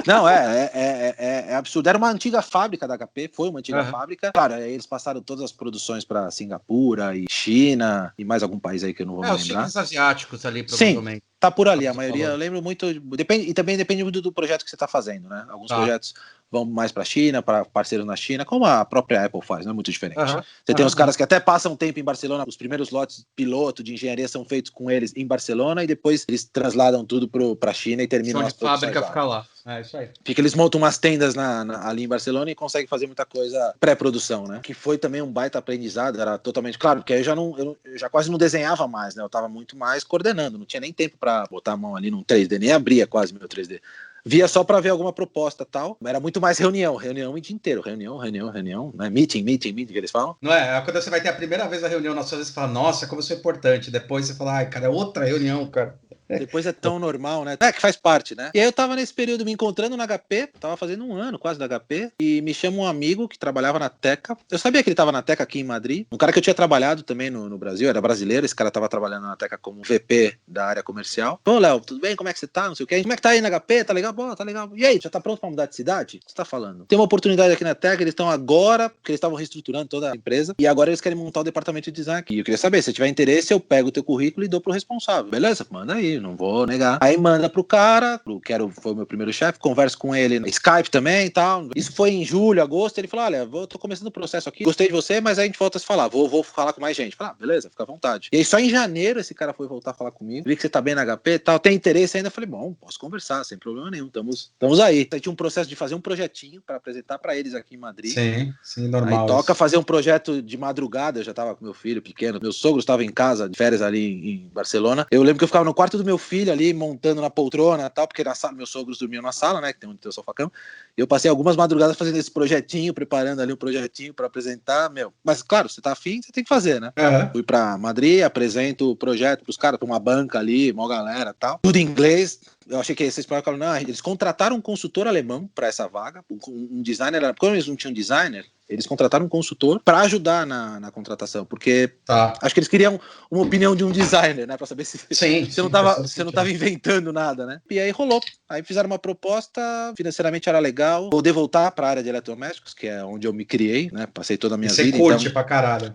Não, é absurdo. Era uma antiga fábrica da HP, foi uma antiga fábrica. Claro, aí eles passaram todas as produções para Singapura e China e mais algum país aí que eu não vou me lembrar. Os países asiáticos ali, provavelmente. Sim, tá por ali, a maioria. Eu lembro muito. E também depende muito do projeto que você está fazendo, né? Alguns projetos vão mais para a China, para parceiros na China, como a própria Apple faz, não é muito diferente. Você tem os caras que até passam tempo em Barcelona, os primeiros lotes piloto de engenharia são feitos com eles em Barcelona e depois eles transladam tudo para a China e terminam as produções fábrica fica lá. É isso aí. Eles montam umas tendas ali em Barcelona e conseguem fazer muita coisa pré-produção, né? Que foi também um baita aprendizado, era totalmente claro, porque aí eu já quase não desenhava mais, né? Eu tava muito mais coordenando, não tinha nem tempo para botar a mão ali num 3D, nem abria quase meu 3D. Via só para ver alguma proposta tal. Era muito mais reunião o dia inteiro. Reunião, né? Meeting, que eles falam. Não é? Quando você vai ter a primeira vez a reunião, na sua vez você fala, nossa, como isso é importante. Depois você fala, ai, cara, é outra reunião, cara. Depois é tão normal, né? Que faz parte, né? E aí eu tava nesse período me encontrando na HP, tava fazendo um ano quase da HP, e me chama um amigo que trabalhava na Teca. Eu sabia que ele tava na Teca aqui em Madrid. Um cara que eu tinha trabalhado também no Brasil, era brasileiro, esse cara tava trabalhando na Teca como VP da área comercial. Ô, Léo, tudo bem? Como é que você tá? Não sei o quê. Como é que tá aí na HP? Tá legal? Bom, tá legal. E aí, já tá pronto pra mudar de cidade? O que você tá falando? Tem uma oportunidade aqui na Teca, eles estão agora, porque eles estavam reestruturando toda a empresa, e agora eles querem montar o departamento de design aqui. E eu queria saber, se tiver interesse, eu pego o teu currículo e dou pro responsável. Beleza? Manda aí. dele, não vou negar. Aí manda pro cara, foi o meu primeiro chefe, converso com ele no Skype também e tal. Isso foi em julho, agosto, ele falou, olha, tô começando o processo aqui, gostei de você, mas aí a gente volta a se falar, vou falar com mais gente. Falei, beleza, fica à vontade. E aí só em janeiro esse cara foi voltar a falar comigo, vi que você tá bem na HP e tal, tem interesse ainda? Falei, bom, posso conversar, sem problema nenhum, estamos aí. Aí tinha um processo de fazer um projetinho para apresentar para eles aqui em Madrid. Sim, normal. Aí toca fazer um projeto de madrugada, eu já tava com meu filho pequeno, meu sogro estava em casa, de férias ali em Barcelona. Eu lembro que eu ficava no quarto do meu filho ali, montando na poltrona e tal, porque na sala, meus sogros dormiam na sala, né, que tem um sofá-cama. Eu passei algumas madrugadas fazendo esse projetinho, preparando ali um projetinho para apresentar, Mas, claro, você tá afim, você tem que fazer, né? Fui pra Madrid, apresento o projeto pros caras, pra uma banca ali, uma galera e tal. Tudo em inglês. Eu achei que esses falaram, não, eles contrataram um consultor alemão para essa vaga, um designer, como eles não tinham designer, eles contrataram um consultor para ajudar na contratação, porque acho que eles queriam uma opinião de um designer, né, para saber se você não tava inventando nada, né? E aí rolou. Aí fizeram uma proposta, financeiramente era legal, poder voltar para a área de eletrodomésticos, que é onde eu me criei, né? Passei toda a minha vida. Você curte pra caralho.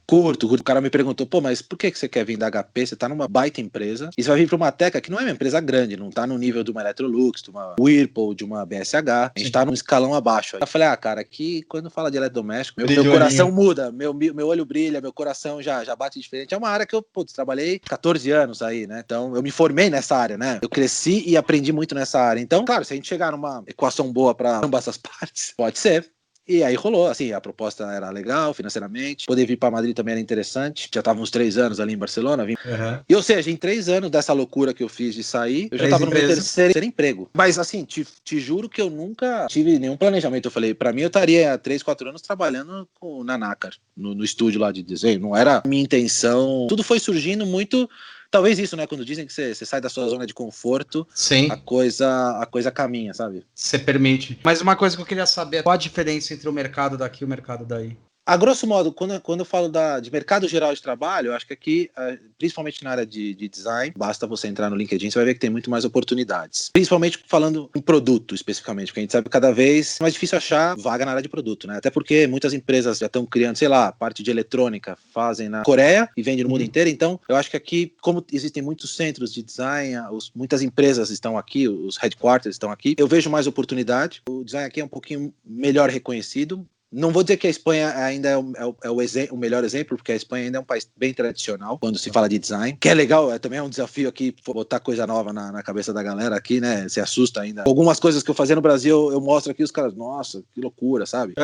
Curto. O cara me perguntou, pô, mas por que você quer vir da HP? Você tá numa baita empresa e você vai vir pra uma Teca que não é uma empresa grande, não tá no nível de uma Electrolux, de uma Whirlpool, de uma BSH. A gente tá num escalão abaixo. Aí eu falei, cara, aqui quando fala de eletrodoméstico, meu coração muda, meu olho brilha, meu coração já bate diferente. É uma área que eu, trabalhei 14 anos aí, né? Então eu me formei nessa área, né? Eu cresci e aprendi muito nessa área. Então, claro, se a gente chegar numa equação boa pra ambas essas partes, pode ser. E aí rolou, assim, a proposta era legal financeiramente, poder vir para Madrid também era interessante, já tava uns 3 anos ali em Barcelona, E ou seja, em 3 anos dessa loucura que eu fiz de sair, eu já tava no meu terceiro emprego. Mas assim, te juro que eu nunca tive nenhum planejamento, eu falei, para mim eu estaria há 3, 4 anos trabalhando na Nácar, no estúdio lá de desenho, não era minha intenção, tudo foi surgindo muito... Talvez isso, né? Quando dizem que você sai da sua zona de conforto, sim, a coisa caminha, sabe? Você permite. Mas uma coisa que eu queria saber, qual a diferença entre o mercado daqui e o mercado daí? A grosso modo, quando eu falo de mercado geral de trabalho, eu acho que aqui, principalmente na área de design, basta você entrar no LinkedIn, você vai ver que tem muito mais oportunidades. Principalmente falando em produto, especificamente, porque a gente sabe que cada vez é mais difícil achar vaga na área de produto, né? Até porque muitas empresas já estão criando, sei lá, parte de eletrônica, fazem na Coreia e vendem no mundo inteiro. Então, eu acho que aqui, como existem muitos centros de design, muitas empresas estão aqui, os headquarters estão aqui, eu vejo mais oportunidade. O design aqui é um pouquinho melhor reconhecido. Não vou dizer que a Espanha ainda é o melhor exemplo, porque a Espanha ainda é um país bem tradicional quando se fala de design, que é legal, também é um desafio aqui botar coisa nova na cabeça da galera aqui, né? Se assusta ainda. Algumas coisas que eu fazia no Brasil, eu mostro aqui, os caras, nossa, que loucura, sabe?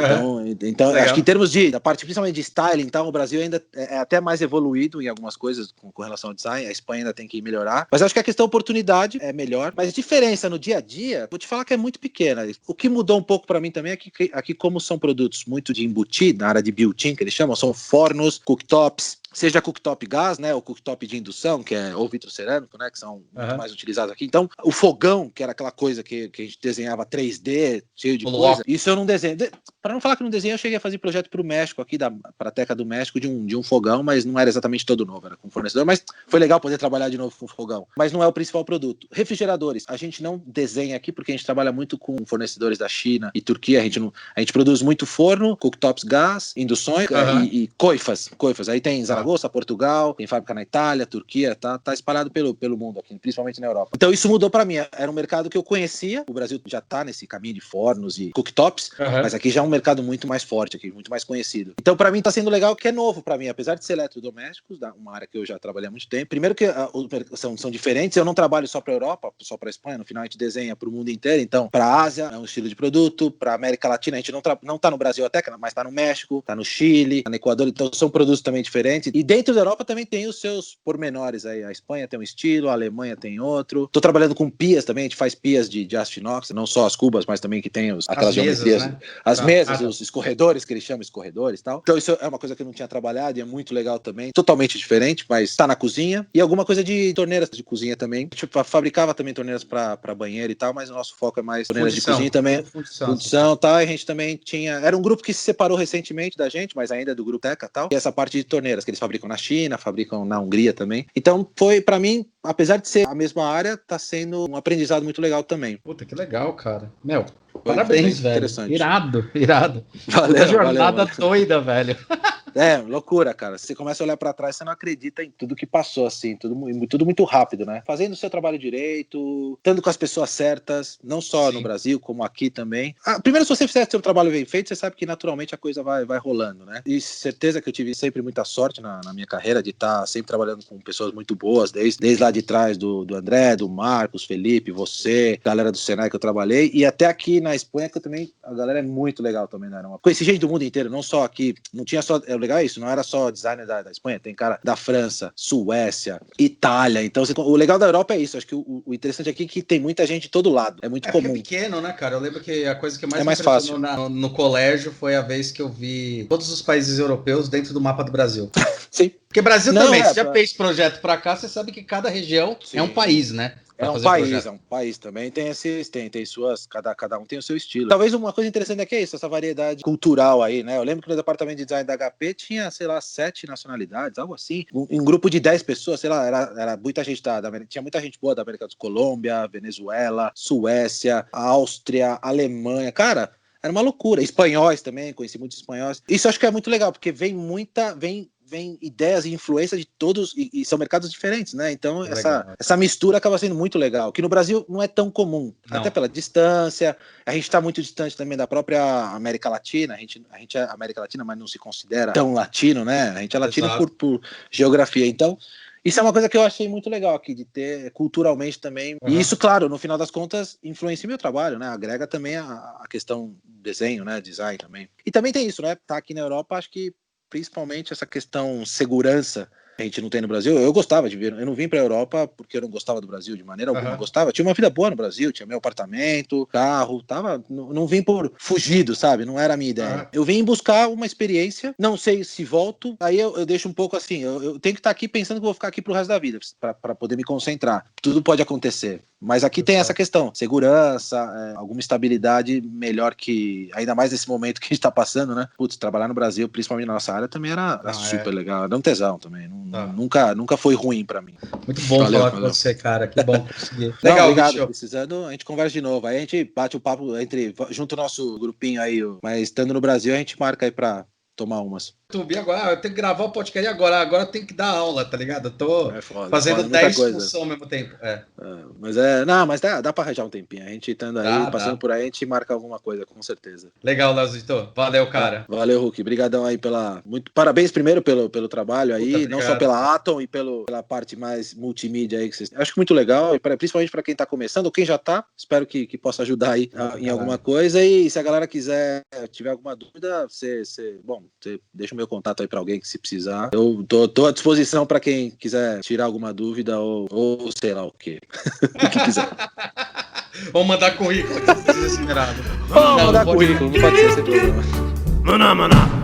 Então acho que em termos da parte principalmente de styling, então, o Brasil ainda é até mais evoluído em algumas coisas com relação ao design, a Espanha ainda tem que melhorar, mas acho que a questão oportunidade é melhor, mas diferença no dia a dia, vou te falar que é muito pequena. O que mudou um pouco para mim também é que aqui como são produtos muito de embutir, na área de built-in, que eles chamam, são fornos, cooktops, seja cooktop gás, né, ou cooktop de indução, que é ou vitrocerâmico, né, que são muito mais utilizados aqui. Então, o fogão, que era aquela coisa que a gente desenhava 3D, cheio de coisa, isso eu não desenho. Para não falar que não desenho, eu cheguei a fazer projeto para o México, aqui, para a Teca do México, de um fogão, mas não era exatamente todo novo, era com fornecedor, mas foi legal poder trabalhar de novo com fogão. Mas não é o principal produto. Refrigeradores, a gente não desenha aqui, porque a gente trabalha muito com fornecedores da China e Turquia, a gente produz muito forno, cooktops gás, induções e coifas. Aí tem Zaragoza, Portugal, tem fábrica na Itália, Turquia, tá espalhado pelo mundo aqui, principalmente na Europa. Então isso mudou para mim, era um mercado que eu conhecia, o Brasil já tá nesse caminho de fornos e cooktops, mas aqui já é um mercado muito mais forte, aqui, muito mais conhecido. Então para mim tá sendo legal, que é novo para mim, apesar de ser eletrodomésticos, uma área que eu já trabalhei há muito tempo. Primeiro que são diferentes, eu não trabalho só para Europa, só para Espanha, no final a gente desenha para o mundo inteiro, então para a Ásia é um estilo de produto, para América Latina a gente não tá no Brasil até, mas tá no México, tá no Chile, tá no Equador, então são produtos também diferentes. E dentro da Europa também tem os seus pormenores aí, a Espanha tem um estilo, a Alemanha tem outro. Tô trabalhando com pias também, a gente faz pias de aço inox, não só as cubas, mas também que tem aquelas geometrias, né? As mesas, os escorredores, que eles chamam escorredores e tal. Então isso é uma coisa que eu não tinha trabalhado e é muito legal também, totalmente diferente, mas tá na cozinha. E alguma coisa de torneiras de cozinha também. A gente fabricava também torneiras para banheiro e tal, mas o nosso foco é mais torneiras de cozinha também. Fundição e tal, e a gente também tinha... Era um grupo que se separou recentemente da gente, mas ainda é do grupo Teca e tal. E essa parte de torneiras que eles fabricam na China, fabricam na Hungria também. Então foi, pra mim, apesar de ser a mesma área, tá sendo um aprendizado muito legal também. Puta, que legal, cara. Meu, parabéns, velho. Interessante. Irado. Valeu, jornada valeu. Doida, velho. É, loucura, cara. Você começa a olhar pra trás, você não acredita em tudo que passou, assim, tudo muito rápido, né? Fazendo o seu trabalho direito, estando com as pessoas certas, não só no Brasil, como aqui também. Primeiro, se você fizer seu trabalho bem feito, você sabe que naturalmente a coisa vai rolando, né? E certeza que eu tive sempre muita sorte na minha carreira de estar sempre trabalhando com pessoas muito boas, desde lá de trás do André, do Marcos, Felipe, você, galera do Senai que eu trabalhei, e até aqui na Espanha, que eu também, a galera é muito legal também, né? Conheci gente do mundo inteiro, não só aqui, não tinha só, é legal isso, não era só designer da Espanha, tem cara da França, Suécia, Itália, então o legal da Europa é isso, acho que o interessante aqui é que tem muita gente de todo lado, é muito comum. É pequeno, né, cara? Eu lembro que a coisa que mais é me mais impressionou fácil. no colégio foi a vez que eu vi todos os países europeus dentro do mapa do Brasil. Sim. Porque Brasil Não, também, você já fez projeto pra cá, você sabe que cada região é um país, né? É um país também, tem suas, cada um tem o seu estilo. Talvez uma coisa interessante aqui é isso, essa variedade cultural aí, né? Eu lembro que no departamento de design da HP tinha, sei lá, 7 nacionalidades, algo assim. Um grupo de 10 pessoas, sei lá, era muita gente tinha muita gente boa da América do Colômbia, Venezuela, Suécia, Áustria, Alemanha, cara, era uma loucura. Espanhóis também, conheci muitos espanhóis. Isso eu acho que é muito legal, porque vem ideias e influência de todos, e são mercados diferentes, né? Então essa mistura acaba sendo muito legal, que no Brasil não é tão comum, até pela distância, a gente está muito distante também da própria América Latina, a gente é América Latina, mas não se considera tão latino, né? A gente é latino por geografia, então isso é uma coisa que eu achei muito legal aqui, de ter culturalmente também. E isso, claro, no final das contas, influencia meu trabalho, né? Agrega também a questão desenho, né? Design também. E também tem isso, né? Tá aqui na Europa, acho que principalmente essa questão segurança que a gente não tem no Brasil. Eu gostava de vir, eu não vim pra Europa porque eu não gostava do Brasil de maneira alguma, eu gostava, tinha uma vida boa no Brasil, tinha meu apartamento, carro, não vim por fugido, sabe, não era a minha ideia. Eu vim buscar uma experiência, não sei se volto, aí eu deixo um pouco assim, eu tenho que estar aqui pensando que vou ficar aqui pro resto da vida, pra poder me concentrar, tudo pode acontecer. Mas aqui tem essa questão, segurança, alguma estabilidade melhor que, ainda mais nesse momento que a gente tá passando, né? Putz, trabalhar no Brasil, principalmente na nossa área, também era super legal, era um tesão também, nunca foi ruim pra mim. Muito bom falar com você, cara, que bom conseguir. Legal, obrigado, bicho. Precisando, a gente conversa de novo, aí a gente bate o papo junto ao nosso grupinho aí, mas estando no Brasil a gente marca aí pra tomar umas. Agora, eu tenho que gravar o podcast agora eu tenho que dar aula, tá ligado? Eu tô fazendo 10 funções ao mesmo tempo. Mas dá pra arranjar um tempinho. A gente estando aí, passando por aí, a gente marca alguma coisa, com certeza. Legal, Leozito. Valeu, cara. Valeu, Hulk. Obrigadão aí parabéns primeiro pelo trabalho aí, não só pela Atom e pela parte mais multimídia aí que vocês. Acho que muito legal, principalmente pra quem tá começando, ou quem já tá, espero que possa ajudar aí em alguma coisa. E se a galera quiser, tiver alguma dúvida, você deixa o meu contato aí pra alguém que se precisar. Eu tô à disposição pra quem quiser tirar alguma dúvida ou sei lá o quê. O que quiser. Ou mandar currículo, que precisa ser esperado. Mandar currículo, não pode ser sem problema. Maná.